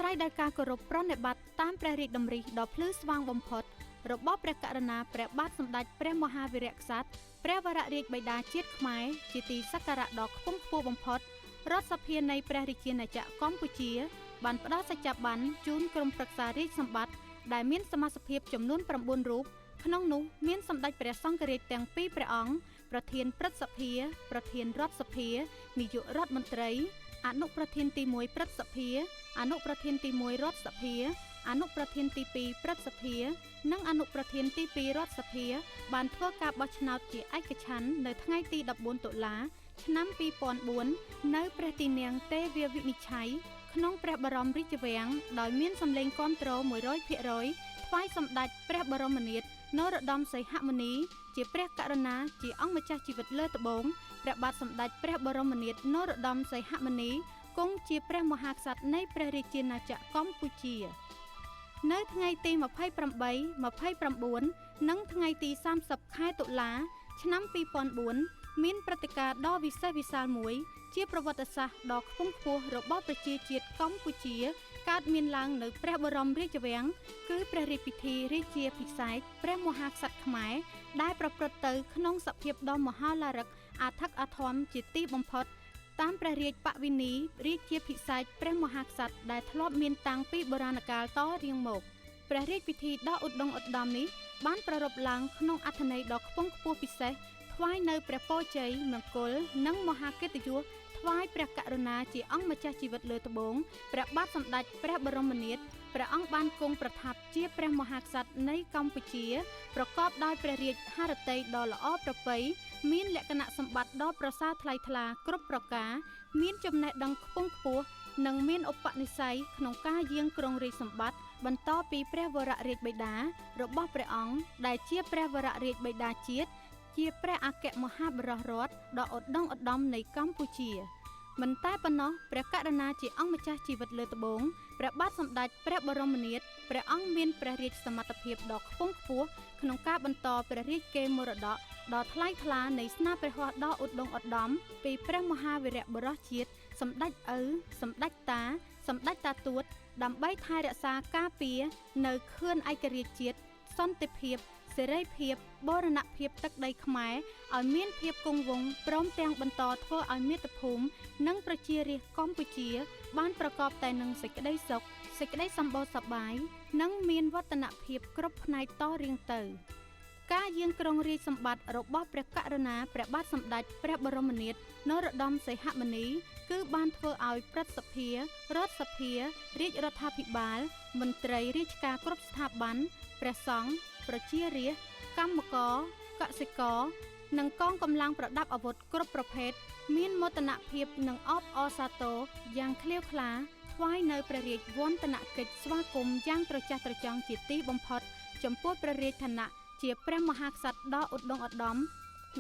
យដោយការគោរពប្រណិប័តន៍តាមព្រះរាជតម្រិះដ៏ភ្លឺស្វាងបំផុតរបស់ព្រះករុណាព្រះបាទសម្ដេចព្រះមហាវីរក្សត្រព្រះវររាជបិតាជាតិខ្មែរជាទីសក្ការៈដ៏ខ្ពង់ខ្ពស់បំផុតរដ្ឋសភានៃព្រះរាជាណាចក្រកម្ពុជាបានផ្ដល់សច្ចាប័នជូនក្រុមប្រឹក្សារាជសម្បត្តិដែលមានសមាជិកចំនួន9រូបក្នុងនោះមានសម្ដេចព្រះសង្ឃរាជទាំងពីរព្រះអង្គប្រធានព្រឹទ្ធសភាប្រធានរដ្ឋសភានាយករដ្ឋមន្ត្រីអនុប្រធានទី1ព្រឹទ្ធសភាអនុប្រធានទី1រដ្ឋសភាអនុប្រធានទី2ព្រឹទ្ធសភានិងអនុប្រធានទី2រដ្ឋសភាបានធ្វើការបោះឆ្នោតជាឯកច្ឆន្ទនៅថ្ងៃទី14តុលាឆ្នាំ2004នៅព្រះទីនាំងទេវាវិនិច្ឆ័យក្នុងព្រះបរមរាជវាំងដោយមានសម្លេងគាំទ្រ 100% ថ្វាយសម្ដេចព្រះបរមនាថនរោត្តមសីហមុនីជាព្រះករុណាជាអង្គម្ចាស់ជីវិតលើត្បូងព្រះបាទសម្ដេចព្រះបរមនាថនរោត្តមសីហមុនីគង់ជាព្រះមហាក្សត្រនៃព្រះរាជាណាចក្រកម្ពុជានៅថ្ងៃទី28 29និងថ្ងៃទី30ខែតុលាឆ្នាំ2004មានព្រឹត្តិការណ៍ដ៏វិសេសវិសាលមួយជាប្រវត្តិសាស្ត្រដ៏ខ្ពង់ខ្ពស់របស់ប្រជាជាតិកម្ពុជាកើតមានឡើងនៅព្រះបរមរាជវាំងគឺព្រះរាជពិធីរាជាភិសេកព្រះមហាក្សត្រខ្មែរដែលប្រព្រឹត្តទៅក្នុងសភាពដ៏មហោឡារិកអធិកអធមជាទីបំផុតតាមព្រះរាជបវិនីរាជាភិសេកព្រះមហាក្សត្រដែលធ្លាប់មានតាំងពីបុរាណកាលតរៀងមកព្រះរាជពិធីដ៏ឧត្តមឧត្តមនេះបានប្រារព្ធឡើងក្នុងអត្ថន័យដ៏ខ្ពង់ខ្ពស់ពិសេសថ្វាយនៅព្រះពរជ័យមង្គលនិងមហាកិត្តិយសថ្វាយព្រះករុណាជាអង្គម្ចាស់ជីវិតលើត្បូងព្រះបាទសម្ដេចព្រះបរមនាថព្រះអង្គបានគង់ប្រថាប់ជាព្រះមហាក្សត្រនៃកម្ពុជាប្រកបដោយព្រះរាជហឫទ័យដ៏ល្អប្រពៃមានលក្ខណៈសម្បត្តិដ៏ប្រសើរថ្លៃថ្លាគ្រប់ប្រការមានចំណេះដឹងខ្ពង់ខ្ពស់និងមានឧបនិស្ស័យក្នុងការយាងគ្រងរាជសម្បត្តិបន្តពីព្រះវររាជបិតារបស់ព្រះអង្គដែលជាព្រះវររាជបិតាជាតិជាព្រះអគ្គមហាបរិះរដ្ឋដ៏ឧត្តមឧត្តមនៃកម្ពុជាមិនតែប៉ុណ្ណោះព្រះករុណាជាអង្គម្ចាស់ជីវិតលើត្បូងព្រះបាទសម្ដេចព្រះបរមនាថព្រះអង្គមានព្រះរាជសមត្ថភាពដ៏ខ្ពង់ខ្ពស់ក្នុងការបន្តព្រះរាជកេរមរតកដ៏ថ្លៃថ្លានៃស្នាព្រះហស្ថដ៏ឧត្តមឧត្តមពីព្រះមហាវីរបុរសជាតិសម្ដេចឪសម្ដេចតាសម្ដេចតាទួតដើម្បីថែរក្សាការពារនៅខឿនឯករាជ្យជាតិសន្តិភាពសេរីភាពបូរណភាពទឹកដីខ្មែរឲ្យមានភាពគង់វង្សព្រមទាំងបន្តធ្វើឲ្យមាតុភូមិនិងប្រជារាស្ត្រកម្ពុជាបានប្រកបតែនឹងសេចក្តីសុខសេចក្តីសម្បូរសប្បាយនិងមានវឌ្ឍនភាពគ្រប់ផ្នែកតរៀងទៅការយាងគ្រងរាជសម្បត្តិរបស់ព្រះករុណាព្រះបាទសម្ដេចព្រះបរមនាថនរោត្តមសីហមុនីគឺបានធ្វើឲ្យព្រឹទ្ធសភារដ្ឋសភារាជរដ្ឋាភិបាលមន្ត្រីរាជការគ្រប់ស្ថាប័នព្រះសង្ឃប្រជារាស្ត្រកម្មករកសិករនិងកងកម្លាំងប្រដាប់អាវុធគ្រប់ប្រភេទមានមោទនភាពនិងអបអរសាទរយ៉ាងក្លៀវក្លាថ្វាយនៅព្រះរាជវន្តនកិច្ចស្វាគមន៍យ៉ាងត្រចះត្រចង់ជាទីបំផុតចំពោះព្រះរាជឋានៈជាព្រះមហាក្សត្រដ៏ឧត្តមឧត្តម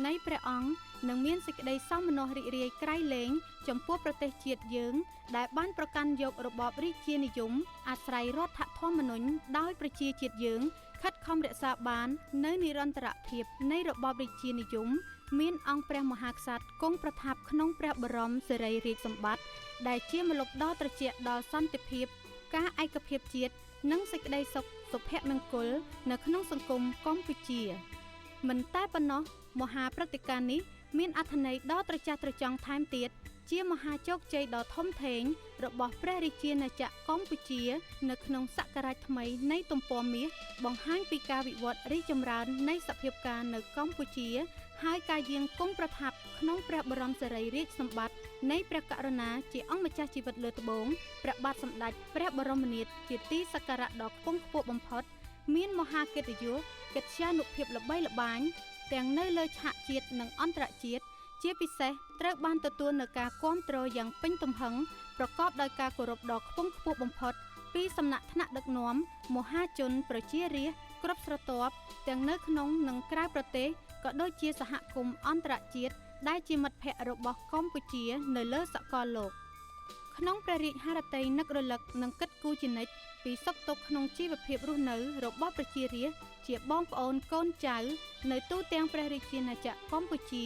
នៃព្រះអង្គនិងមានសេចក្តីសោមនស្សរីករាយក្រៃលែងចំពោះប្រទេសជាតិយើងដែលបានប្រកាន់យករបបរាជានិយមអាស្រ័យរដ្ឋធម្មនុញ្ញដោយប្រជាជាតិយើងខិតខំរក្សាបាននៅនិរន្តរភាពនៃរបបរាជានិយមមានអង្គព្រះមហាក្សត្រគង់ប្រថាប់ក្នុងព្រះបរមសារីរាជសម្បត្តិដែលជាម្លប់ដ៏ត្រជាក់ដល់សន្តិភាពការឯកភាពជាតិនិងសេចក្តីសុខសុភមង្គលនៅក្នុងសង្គមកម្ពុជាមិនតែប៉ុណ្ណោះមហាព្រឹត្តិការណ៍នេះមានអត្ថន័យដ៏ត្រចះត្រចង់ថែមទៀតជាមហាជោគជ័យដ៏ធំធេងរបស់ព្រះរាជាណាចក្រកម្ពុជានៅក្នុងសករាជថ្មីនៃទំព័រមាសបង្ហាញពីការវិវត្តរីកចម្រើននៃសភាពការនៅកម្ពុជាហើយការយាងគង់ប្រថាប់ក្នុងព្រះបរមសារីរាជសម្បត្តិនៃព្រះករុណាជាអង្គម្ចាស់ជីវិតលើត្បូងព្រះបាទសម្ដេចព្រះបរមនាថជាទីសក្ការៈដ៏ខ្ពង់ខ្ពស់បំផុតមានមហាកិត្តិយសកិត្យានុភាពល្បីល្បាញទាំងនៅលើឆាកជាតិនិងអន្តរជាតិជាពិសេសត្រូវបានទទួលនូវការគាំទ្រយ៉ាងពេញទំហឹងប្រកបដោយការគោរពដ៏ខ្ពង់ខ្ពស់បំផុតពីសំណាក់ថ្នាក់ដឹកនាំមហាជនប្រជារាស្ត្រគ្រប់ស្រទាប់ទាំងនៅក្នុងនិងក្រៅប្រទេសក៏ដូចជាសហគមន៍អន្តរជាតិដែលជាមិត្តភ័ក្តិរបស់កម្ពុជានៅលើសកលលោកក្នុងព្រះរាជហឫទ័យនឹករលឹកនិងគិតគូរជានិច្ចពីសុខទុក្ខក្នុងជីវភាពរស់នៅរបស់ប្រជារាស្ត្រជាបងប្អូនកូនចៅនៅទូទាំងព្រះរាជាណាចក្រកម្ពុជា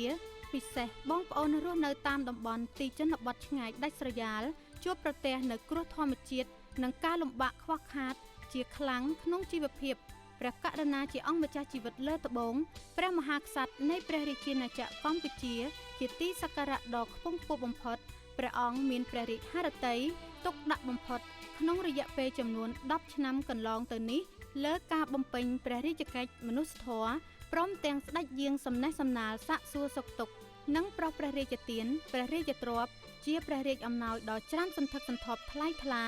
ពិសេសបងប្អូនរស់នៅតាមតំបន់ទីជនបទឆ្ងាយដាច់ស្រយាលជួបប្រទះនៅគ្រោះធម្មជាតិ និងការលំបាកខ្វះខាតជាខ្លាំងក្នុងជីវភាពព្រះករុណាជាអង្គម្ចាស់ជីវិតលើត្បូងព្រះមហាក្សត្រនៃព្រះរាជាណាចក្រកម្ពុជាជាទីសក្ការៈដ៏ខ្ពង់ខ្ពស់បំផុតព្រះអង្គមានព្រះរាជហឫទ័យទុកដាក់បំផុតក្នុងរយៈពេលចំនួន10ឆ្នាំកន្លងទៅនេះលើការបំពេញព្រះរាជកិច្ចមនុស្សធម៌ព្រមទាំងស្ដេចយាងសំណេះសំណាលសាកសួរសុខទុក្ខនិងប្រោសព្រះរាជទានព្រះរាជទ្រព្យជាព្រះរាជអំណោយដ៏ច្រើនសន្ធឹកសន្ធាប់ថ្លៃថ្លា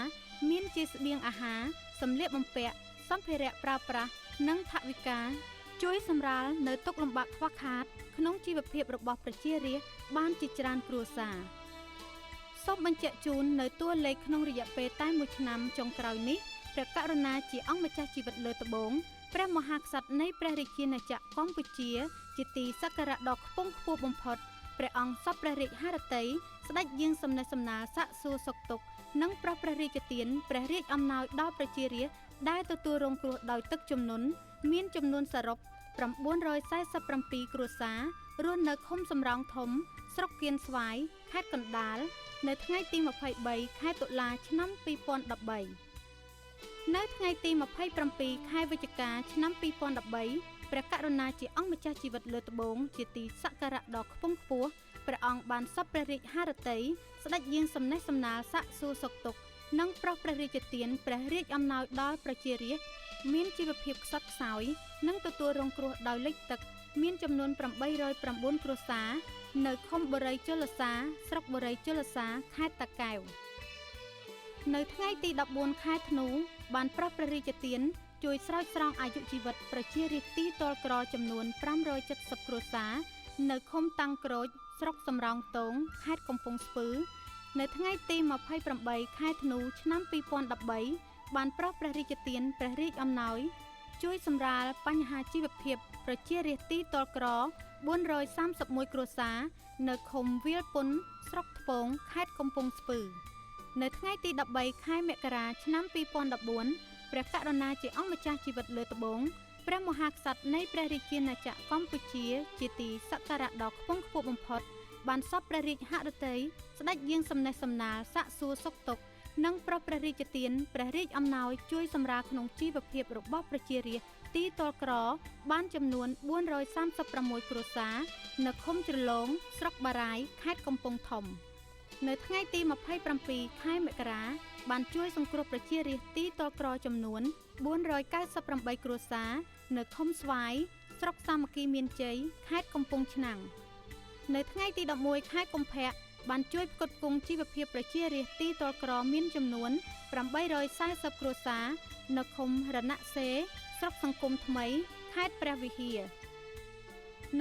មានជាស្បៀងអាហារសម្លៀកបំពាក់សម្ភារៈប្រើប្រាស់និងថវិកាជួយសម្រាលនៅទុក្ខលំបាកខ្វះខាតក្នុងជីវភាពរបស់ប្រជារាស្ត្របានជាច្រើនគ្រួសារសូមបញ្ជាក់ជូននៅតួលេខក្នុងរយៈពេលតែមួយឆ្នាំចុងក្រោយនេះព្រះករុណាជាអង្គម្ចាស់ជីវិតលើត្បូងព្រះមហាក្សត្រនៃព្រះរាជាណាចក្រកម្ពុជាជាទីសក្ការៈដ៏ខ្ពង់ខ្ពស់បំផុតព្រះអង្គសពព្រះរាជហឫទ័យស្ដេចយាងសំណេះសំណាលសាកសួរសុខទុក្ខនិងប្រោសព្រះរាជទានព្រះរាជអំណោយដល់ប្រជារាស្ត្រដែលទទួលរងគ្រោះដោយទឹកជំនន់មានចំនួនសរុប947គ្រួសាររស់នៅឃុំសំរោងធំស្រុកគៀនស្វាយខេត្តកណ្ដាលនៅថ្ងៃទី23ខែតុលាឆ្នាំ2013នៅថ្ងៃទី27ខែវិច្ឆិកាឆ្នាំ2013ព្រះករុណាជាអង្គម្ចាស់ជីវិតលើត្បូងជាទីសក្ការៈដ៏ខ្ពង់ខ្ពស់ព្រះអង្គបានសពព្រះរាជហឫទ័យស្ដេចយាងសំណេះសំណាលសាកសួរសុខទុក្ខនិងប្រោសព្រះរាជទានព្រះរាជអំណោយដល់ប្រជារាស្ត្រមានជីវភាពខ្សត់ខ្សោយនិងទទួលរងគ្រោះដោយលិចទឹកមានចំនួន809គ្រួសារនៅឃុំបូរីជលសាស្រុកបូរីជលសាខេត្តតាកែវនៅថ្ងៃទី14ខែធ្នូបានប្រោសព្រះរាជទានជួយស្រោចស្រង់អាយុជីវិតប្រជារាស្ត្រទីទ័លក្រចំនួន570គ្រួសារនៅឃុំតាំងក្រូចស្រុកសំរោងទងខេត្តកំពង់ស្ពឺនៅថ្ងៃទី28ខែធ្នូឆ្នាំ2013បានប្រោសព្រះរាជទានព្រះរាជអំណោយជួយសម្រាលបញ្ហាជីវភាពប្រជារាស្ត្រទីទ័លក្រ431គ្រួសារនៅឃុំវាលពុនស្រុកថ្ពងខេត្តកំពង់ស្ពឺនៅថ្ងៃទី13ខែមករាឆ្នាំ2014ព្រះករុណាជាអង្គម្ចាស់ជីវិតលើត្បូងព្រះមហាក្សត្រនៃព្រះរាជាណាចក្រកម្ពុជាជាទីសក្ការៈដ៏ខ្ពង់ខ្ពស់បំផុតបានសពព្រះរាជហឫទ័យស្ដេចយាងសំណេះសំណាលសាកសួរសុខទុក្ខនិងប្រោសព្រះរាជទានព្រះរាជអំណោយជួយសម្រាលក្នុងជីវភាពរបស់ប្រជារាស្ត្រទីទ័លក្របានចំនួន436គ្រួសារនៅឃុំជ្រលងស្រុកបារាយខេត្តកំពង់ធំនៅថ្ងៃទី27ខែមករាបានជួយសង្គ្រោះប្រជារាស្ត្រទីទ័លក្រចំនួន498គ្រួសារនៅឃុំស្វាយស្រុកសាមគ្គីមានជ័យខេត្តកំពង់ឆ្នាំងនៅថ្ងៃទី11ខែកុម្ភៈបានជួយផ្គត់ផ្គង់ជីវភាពប្រជារាស្ត្រទីទ័លក្រមានចំនួន840គ្រួសារនៅឃុំរណសេស្រុកសង្គមថ្មីខេត្តព្រះវិហារ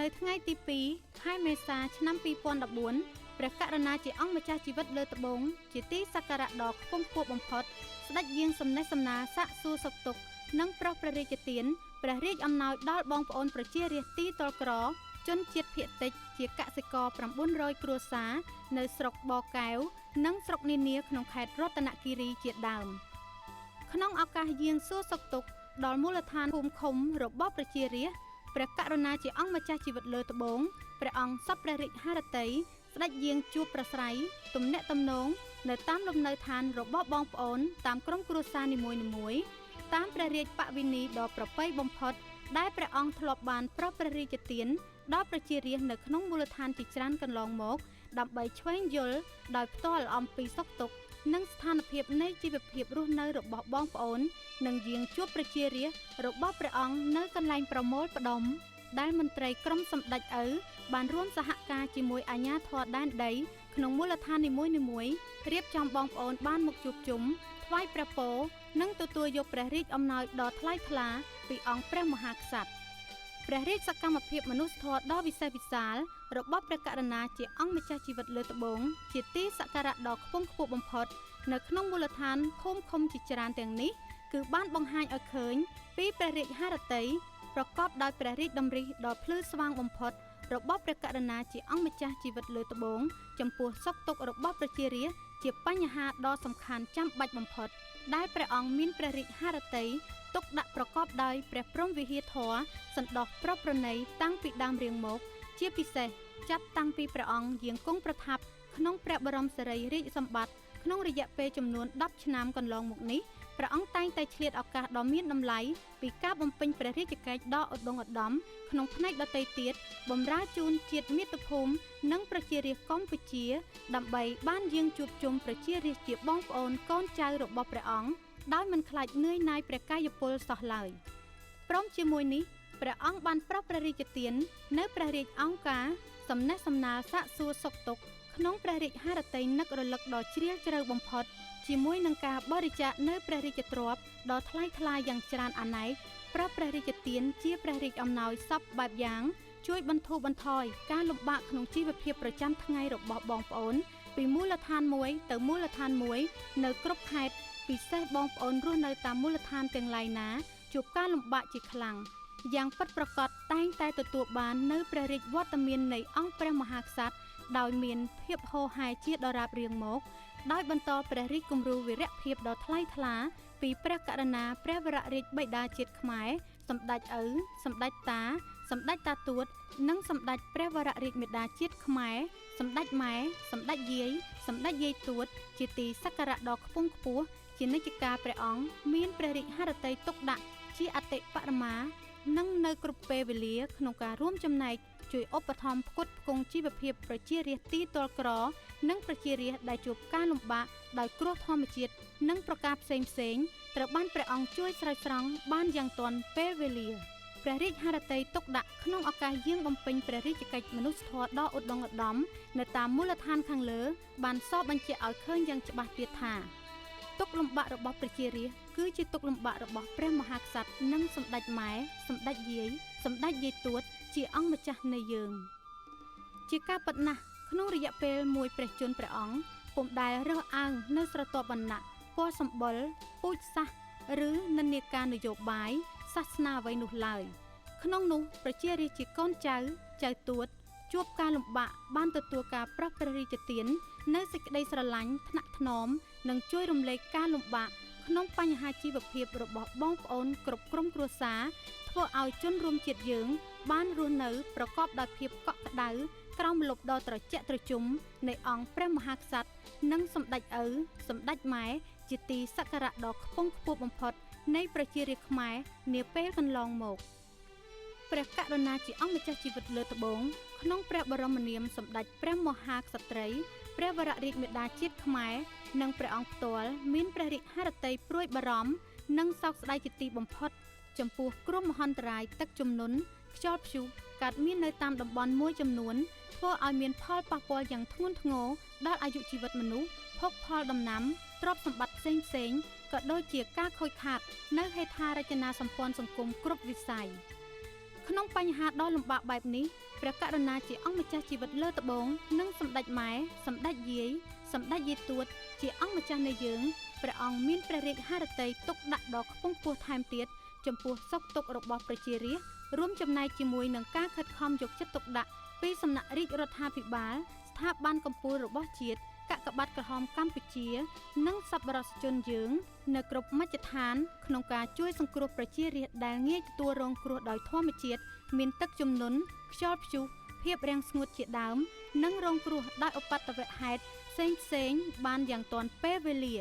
នៅថ្ងៃទី2ខែមេសាឆ្នាំ2014ព្រះករុណាជាអង្គម្ចាស់ជីវិតលើត្បូងជាទីសក្ការៈដ៏ខ្ពង់ខ្ពស់បំផុតស្ដេចយាងសំណេះសំណាលសាកសួរសុខទុក្ខនិងប្រោសព្រះរាជទានព្រះរាជអំណោយដល់បងប្អូនប្រជារាស្ត្រទីទ័លក្រជនជាតិភាគតិចជាកសិករ900គ្រួសារនៅស្រុកបកែវនិងស្រុកនានាក្នុងខេត្តរតនគិរីជាដើមក្នុងឱកាសយាងសួរសុខទុក្ខដល់មូលដ្ឋានភូមិឃុំរបស់ប្រជារាស្ត្រព្រះករុណាជាអង្គម្ចាស់ជីវិតលើត្បូងព្រះអង្គសពព្រះរាជហឫទ័យស្ដេចយាងជួបប្រស្រ័យទំនាក់ទំនងនៅតាមលំនៅឋានរបស់បងប្អូនតាមក្រុមគ្រួសារនីមួយៗតាមព្រះរាជបវិនីដ៏ប្រពៃបំផុតដែលព្រះអង្គធ្លាប់បានប្រោសព្រះរាជទានដល់ប្រជារាស្ត្រនៅក្នុងមូលដ្ឋានជាច្រើនកន្លងមកដើម្បីឆ្វេងយល់ដោយផ្ទាល់អំពីសុខទុក្ខនិងស្ថានភាពនៃជីវភាពរស់នៅរបស់បងប្អូននិងយាងជួបប្រជារាស្ត្ររបស់ព្រះអង្គនៅកន្លែងប្រមូលផ្ដុំដែលមន្ត្រីក្រុមសម្ដេចឪបានរួមសហការជាមួយអាជ្ញាធរដែនដីក្នុងមូលដ្ឋាននីមួយៗរៀបចំបងប្អូនបានមកជួបជុំថ្វាយព្រះពរនិងទទួលយកព្រះរាជអំណោយដ៏ថ្លៃថ្លាពីអង្គព្រះមហាក្សត្រព្រះរាជសកម្មភាពមនុស្សធម៌ដ៏វិសេសវិសាលរបស់ព្រះករុណាជាអង្គម្ចាស់ជីវិតលើត្បូងជាទីសក្ការៈដ៏ខ្ពង់ខ្ពស់បំផុតនៅក្នុងមូលដ្ឋានភូមិឃុំជាច្រើនទាំងនេះគឺបានបង្ហាញឲ្យឃើញពីព្រះរាជហឫទ័យប្រកបដោយព្រះរាជតម្រិះដ៏ភ្លឺស្វាងបំផុតរបស់ព្រះករុណាជាអង្គម្ចាស់ជីវិតលើត្បូងចំពោះសុខទុក្ខរបស់ប្រជារាស្ត្រជាបញ្ហាដ៏សំខាន់ចាំបាច់បំផុតដែលព្រះអង្គមានព្រះរាជហឫទ័យទុកដាក់ប្រកបដោយព្រះព្រហ្មវិហារធម៌សន្តោសប្រប្រណីតាំងពីដើមរៀងមកជាពិសេសចាប់តាំងពីព្រះអង្គយាងគង់ប្រថាប់ក្នុងព្រះបរមសារីរាជសម្បត្តិ ក្នុងរយៈពេលចំនួន10ឆ្នាំកន្លងមកនេះព្រះអង្គតែងតែឆ្លៀតឱកាសដ៏មានតម្លៃពីការបំពេញព្រះរាជកិច្ចដ៏ឧត្តមឧត្តមក្នុងផ្នែកដទៃទៀតបម្រើជូនជាតិមាតុភូមិនិងប្រជារាស្ត្រកម្ពុជាដើម្បីបានយាងជួបជុំប្រជារាស្ត្រជាបងប្អូនកូនចៅរបស់ព្រះអង្គដោយមិនខ្លាចនឿយណាយព្រះកាយពលសោះឡើយព្រមជាមួយនេះព្រះអង្គបានប្រោសព្រះរាជទាននៅព្រះរាជអង្ការសំណេះសំណាលសាកសួរសុខទុក្ខក្នុងព្រះរាជហឫទ័យនឹករលឹកដ៏ជ្រាលជ្រៅបំផុតជាមួយនឹងការបរិច្ចាគនៅព្រះរាជទ្រព្យដ៏ថ្លៃថ្លាយ៉ាងច្រើនអនេកប្រោសព្រះរាជទានជាព្រះរាជអំណោយសពបែបយ៉ាងជួយបន្ធូរបន្ថយការលំបាកក្នុងជីវភាពប្រចាំថ្ងៃរបស់បងប្អូនពីមូលដ្ឋានមួយទៅមូលដ្ឋានមួយនៅគ្រប់ខេត្តពិសេសបងប្អូនរស់នៅតាមមូលដ្ឋានទាំងឡាយណាជួបការលំបាកជាខ្លាំងយ៉ាងពិតប្រាកដតែងតែទទួលបាននៅព្រះរាជវត្តមាននៃអង្គព្រះមហាក្សត្រដោយមានភាពហូរហែជាដរាបរៀងមកដោយបន្តព្រះរាជគំរូវីរភាពដ៏ថ្លៃថ្លាពីព្រះករុណាព្រះវររាជបិតាជាតិខ្មែរសម្ដេចឪសម្ដេចតាសម្ដេចតាទួតនិងសម្ដេចព្រះវររាជមេដាជាតិខ្មែរសម្ដេចម៉ែសម្ដេចយាយសម្ដេចយាយទួតជាទីសក្ការៈដ៏ខ្ពង់ខ្ពស់ជានិច្ចកាលព្រះអង្គមានព្រះរាជហឫទ័យទុកដាក់ជាអតិបរមានិងនៅគ្រប់ពេលវេលាក្នុងការរួមចំណែកជួយឧបត្ថម្ភផ្គត់ផ្គង់ជីវភាពប្រជារាស្ត្រទីទ័លក្រនិងប្រជារាស្ត្រដែលជួបការលំបាកដោយគ្រោះធម្មជាតិនិងប្រការផ្សេងៗត្រូវបានព្រះអង្គជួយស្រោចស្រង់បានយ៉ាងទាន់ពេលវេលាព្រះរាជហឫទ័យទុកដាក់ក្នុងឱកាសយាងបំពេញព្រះរាជកិច្ចមនុស្សធម៌ដ៏ឧត្តមឧត្តមនៅតាមមូលដ្ឋានខាងលើបានសបញ្ជាក់ឲ្យឃើញយ៉ាងច្បាស់ទៀតថាទុក្ខលំបាករបស់ប្រជារាស្ត្រគឺជាទុក្ខលំបាករបស់ព្រះមហាក្សត្រនិងសម្ដេចម៉ែសម្ដេចយាយសម្ដេចយាយទួតជាអង្គម្ចាស់នៃយើងជាការពិតណាស់ក្នុងរយៈពេលមួយព្រះជន្មព្រះអង្គពុំដែលរើសអើងនៅស្រទាប់វណ្ណៈពណ៌សម្បុរពូជសាសន៍ឬនិន្នាការនយោបាយសាសនាអ្វីនោះឡើយក្នុងនោះប្រជារាស្ត្រជាកូនចៅទួតជួបការលំបាកបានទទួលការប្រោសព្រះរាជទាននៅសេចក្តីស្រឡាញ់ថ្នាក់ថ្នមនិងជួយរំលែកការលំបាកក្នុងបញ្ហាជីវភាពរបស់បងប្អូនគ្រប់ក្រុមគ្រួសារធ្វើឲ្យជនរួមជាតិយើងបានរស់នៅប្រកបដោយភាពកក់ក្ដៅក្រោមម្លប់ដ៏ត្រជាក់ត្រជុំនៃអង្គព្រះមហាក្សត្រនិងសម្ដេចឪសម្ដេចម៉ែជាទីសក្ការៈដ៏ខ្ពង់ខ្ពស់បំផុតនៃប្រជារាស្ត្រខ្មែរនាពេលកន្លងមកព្រះករុណាជាអង្គម្ចាស់ជីវិតលើត្បូងក្នុងព្រះបរមនាមសម្ដេចព្រះមហាក្សត្រីព្រះវររាជមេដាជាតិខ្មែរនិងព្រះអង្គផ្ទាល់មានព្រះរាជហឫទ័យព្រួយបារម្ភនិងសោកស្ដាយជាទីបំផុតចំពោះគ្រោះមហន្តរាយទឹកជំនន់ខ្យល់ព្យុះកើតមាននៅតាមតំបន់មួយចំនួនធ្វើឲ្យមានផលប៉ះពាល់យ៉ាងធ្ងន់ធ្ងរដល់អាយុជីវិតមនុស្សភោគផលដំណាំទ្រព្យសម្បត្តិផ្សេងៗក៏ដូចជាការខូចខាតនៅហេដ្ឋារចនាសម្ព័ន្ធសង្គមគ្រប់វិស័យក្នុងបញ្ហាដ៏លំបាកបែបនេះព្រះករុណាជាអង្គម្ចាស់ជីវិតលើត្បូងនិងសម្ដេចម៉ែសម្ដេចយាយសម្ដេចយាយទួតជាអង្គម្ចាស់នៃយើងព្រះអង្គមានព្រះរាជហឫទ័យទុកដាក់ដ៏ខ្ពង់ខ្ពស់ថែមទៀតចំពោះសុខទុក្ខរបស់ប្រជារាស្ត្ររួមចំណែកជាមួយនឹងការខិតខំយកចិត្តទុកដាក់ពីសំណាក់រាជរដ្ឋាភិបាលស្ថាប័នកម្ពុជារបស់ជាតិកាកបាទក្រហមកម្ពុជានិងសប្បុរសជនយើងនៅគ្រប់មជ្ឈដ្ឋានក្នុងការជួយសង្គ្រោះប្រជារាស្ត្រដែលងាយទទួលរងគ្រោះដោយធម្មជាតិមានទឹកជំនន់ខ្យល់ព្យុះភាពរាំងស្ងួតជាដើមនិងរងគ្រោះដោយឧបទ្ទវហេតុផ្សេងៗបានយ៉ាងទាន់ពេលវេលា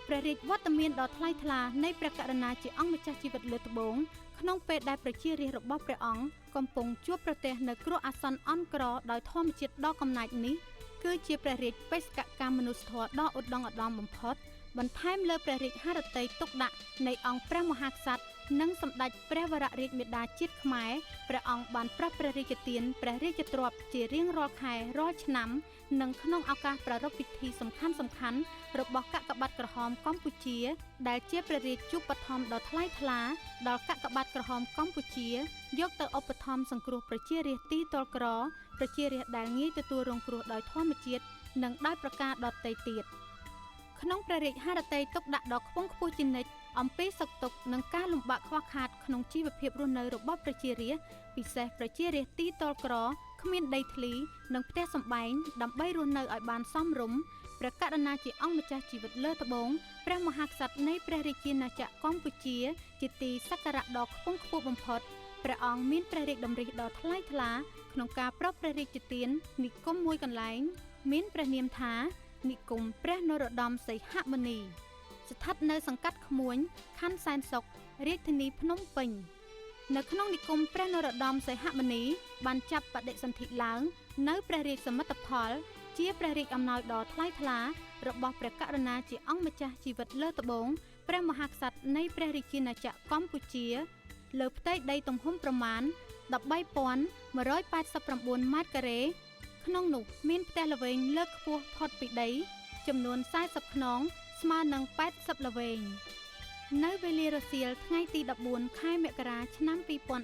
ព្រះរាជវត្តមានដ៏ថ្លៃថ្លានៃព្រះករុណាជាអង្គម្ចាស់ជីវិតលើត្បូងក្នុងពេលដែលប្រជារាស្ត្ររបស់ព្រះអង្គកំពុងជួបប្រទះនូវគ្រោះអាសន្នអន់ក្រដោយធម្មជាតិដ៏កំណាចនេះគឺជាព្រះរាជបេសកកម្មមនុស្សធម៌ដ៏ឧត្តមឧត្តមបំផុតបន្ថែមលើព្រះរាជហឫទ័យទុកដាក់នៃអង្គព្រះមហាក្សត្រនិងសម្ដេចព្រះវររាជមេដាជាតិខ្មែរព្រះអង្គបានប្រោសព្រះរាជទានព្រះរាជទ្រព្យជារៀងរាល់ខែរាល់ឆ្នាំនិងក្នុងឱកាសប្រារព្ធពិធីសំខាន់ៗរបស់កាកបាទក្រហមកម្ពុជាដែលជាព្រះរាជជូបត្ថម្ភដ៏ថ្លៃថ្លាដល់កាកបាទក្រហមកម្ពុជាយកទៅឧបត្ថម្ភសង្គ្រោះប្រជារាស្ត្រទីទ័លក្រប្រជារាស្ត្រដែលងាយទទួលរងគ្រោះដោយធម្មជាតិនិងដោយប្រការដទៃទៀតក្នុងព្រះរាជហឫទ័យទុកដាក់ដ៏ខ្ពង់ខ្ពស់ជានិច្ចអំពីសុខទុក្ខនិងការលំបាកខ្វះខាតក្នុងជីវភាពរស់នៅរបស់ប្រជារាស្ត្រពិសេសប្រជារាស្ត្រទីទ័លក្រគ្មានដីធ្លីនិងផ្ទះសម្បែងដើម្បីរស់នៅឲ្យបានសមរម្យព្រះករុណាជាអង្គម្ចាស់ជីវិតលើត្បូងព្រះមហាក្សត្រនៃព្រះរាជាណាចក្រកម្ពុជាជាទីសក្ការៈដ៏ខ្ពង់ខ្ពស់បំផុតព្រះអង្គមានព្រះរាជតម្រិះដ៏ថ្លៃថ្លាក្នុងការប្រោសព្រះរាជទាននិគមមួយកន្លែងមានព្រះនាមថា និគមព្រះនរោត្តមសីហមុនីស្ថិតនៅសង្កាត់ក្មួយខណ្ឌសែនសុខរាជធានីភ្នំពេញនៅក្នុងនិគមព្រះនរោត្តមសីហមុនីបានចាប់បដិសន្ធិឡើងនៅព្រះរាជសមិទ្ធផលជាព្រះរាជអំណោយដ៏ថ្លៃថ្លារបស់ព្រះករុណាជាអង្គម្ចាស់ជីវិតលើត្បូងព្រះមហាក្សត្រនៃព្រះរាជាណាចក្រកម្ពុជាលើផ្ទៃដីទំហំប្រមាណ 13,189 ម៉ែត្រការ៉េក្នុងនោះមានផ្ទះល្វែងលើកខ្ពស់ផុតពីដីចំនួន40ខ្នងស្មើនឹង80ល្វែងនៅវេលារសៀលថ្ងៃទី14ខែមករាឆ្នាំ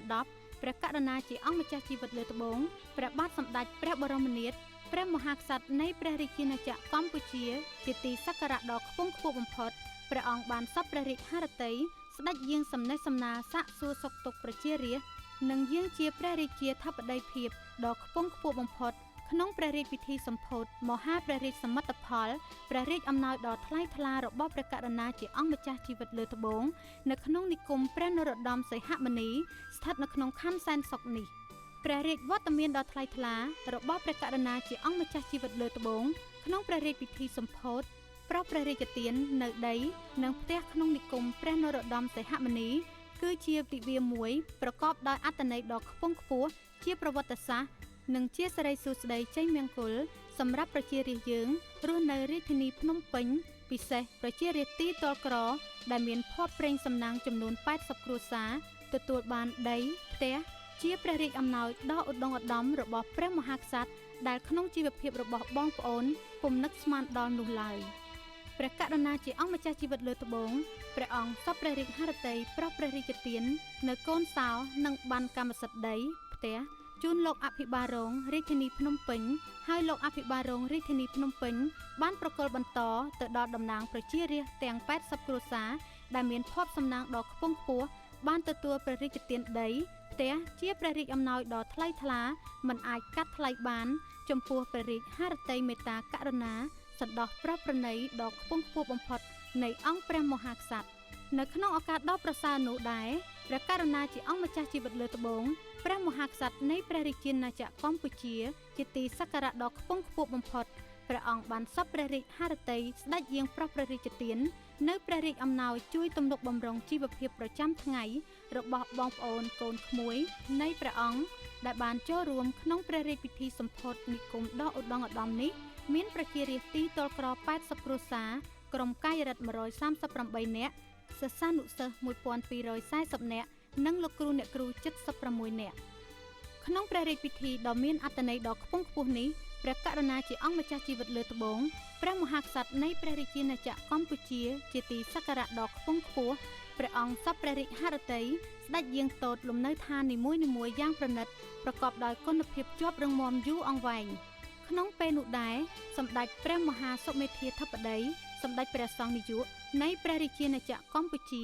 2010ព្រះករុណាជាអង្គម្ចាស់ជីវិតលើត្បូងព្រះបាទសម្ដេចព្រះបរមនាថព្រះមហាក្សត្រនៃព្រះរាជាណាចក្រកម្ពុជាជាទីសក្ការៈដ៏ខ្ពង់ខ្ពស់បំផុតព្រះអង្គបានសព្វព្រះរាជហឫទ័យស្ដេចយាងសំណេះសំណាលសាកសួរសុខទុក្ខប្រជារាស្ត្រនិងយាងជាព្រះរាជាធិបតីភាពដ៏ខ្ពង់ខ្ពស់បំផុតក្នុងព្រះរាជពិធីសម្ពោធមហាព្រះរាជសមិទ្ធផលព្រះរាជអំណោយដ៏ថ្លៃថ្លារបស់ព្រះករុណាជាអង្គម្ចាស់ជីវិតលើត្បូងនៅក្នុងនិគមព្រះនរោត្តមសីហមុនីស្ថិតនៅក្នុងខណ្ឌសែនសុខនេះព្រះរាជវត្តមានដ៏ថ្លៃថ្លារបស់ព្រះករុណាជាអង្គម្ចាស់ជីវិតលើត្បូងក្នុងព្រះរាជពិធីសម្ពោធប្រោសព្រះរាជទាននៅដីនិងផ្ទះក្នុងនិគមព្រះនរោត្តមសីហមុនីគឺជាទិវាមួយប្រកបដោយអត្ថន័យដ៏ខ្ពង់ខ្ពស់ជាប្រវត្តិសាស្ត្រនិងជាសិរីសួស្តីជ័យមង្គលសម្រាប់ប្រជារាស្ត្រយើងរស់នៅរាជធានីភ្នំពេញពិសេសប្រជារាស្ត្រទីទ័លក្រដែលមានភ័ព្វព្រេងសំណាងចំនួន80គ្រួសារទទួលបានដីផ្ទះជាព្រះរាជអំណោយដ៏ឧត្តមឧត្តមរបស់ព្រះមហាក្សត្រដែលក្នុងជីវភាពរបស់បងប្អូនពុំនឹកស្មានដល់នោះឡើយព្រះករុណាជាអង្គម្ចាស់ជីវិតលើត្បូងព្រះអង្គសព្វព្រះរាជហឫទ័យប្រោសព្រះរាជទាននៅកូនសោនិងបានកម្មសិទ្ធិដីផ្ទះជូនលោកអភិបាលរងរាជធានីភ្នំពេញហើយលោកអភិបាលរងរាជធានីភ្នំពេញបានប្រគល់បន្តទៅដល់តំណាងប្រជារាស្ត្រទាំង80គ្រួសារដែលមានភ័ព្វសំណាងដ៏ខ្ពង់ខ្ពស់បានទទួលព្រះរាជទានដីផ្ទះជាព្រះរាជអំណោយដ៏ថ្លៃថ្លាមិនអាចកាត់ថ្លៃបានចំពោះព្រះរាជហឫទ័យមេត្តាករុណាសន្តោសប្រប្រណីដ៏ខ្ពង់ខ្ពស់បំផុតនៃអង្គព្រះមហាក្សត្រនៅក្នុងឱកាសដ៏ប្រសើរនោះដែរព្រះករុណាជាអង្គម្ចាស់ជីវិតលើត្បូងព្រះមហាក្សត្រនៃព្រះរាជាណាចក្រកម្ពុជាជាទីសក្ការៈដ៏ខ្ពង់ខ្ពស់បំផុតព្រះអង្គបានសព្វព្រះរាជហឫទ័យស្ដេចយាងប្រោសព្រះរាជទាននៅព្រះរាជអំណោយជួយទំនុកបម្រុងជីវភាពប្រចាំថ្ងៃរបស់បងប្អូនកូនក្មួយនៃព្រះអង្គដែលបានចូលរួមក្នុងព្រះរាជពិធីសម្ពោធនិគមដ៏ឧត្តមឧត្តមនេះមានប្រជារាស្ត្រទីទ័លក្រ80គ្រួសារក្រុមកាយរដ្ឋ138នាក់សិស្សានុសិស្ស1240នាក់និងលោកគ្រូអ្នកគ្រូ76នាក់ក្នុងព្រះរាជពិធីដ៏មានអត្ថន័យដ៏ខ្ពង់ខ្ពស់នេះព្រះករុណាជាអង្គម្ចាស់ជីវិតលើត្បូងព្រះមហាក្សត្រនៃព្រះរាជាណាចក្រកម្ពុជាជាទីសក្ការៈដ៏ខ្ពង់ខ្ពស់ព្រះអង្គសព្វព្រះរាជហឫទ័យស្ដេចយាងតូចលំនៅឋាននីមួយៗយ៉ាងប្រណិតប្រកបដោយគុណភាពជាប់រឹងមាំយូរអង្វែងក្នុងពេលនោះដែរសម្ដេចព្រះមហាសុមេធាធិបតីសម្ដេចព្រះសង្ឃនាយកនៃព្រះរាជាណាចក្រកម្ពុជា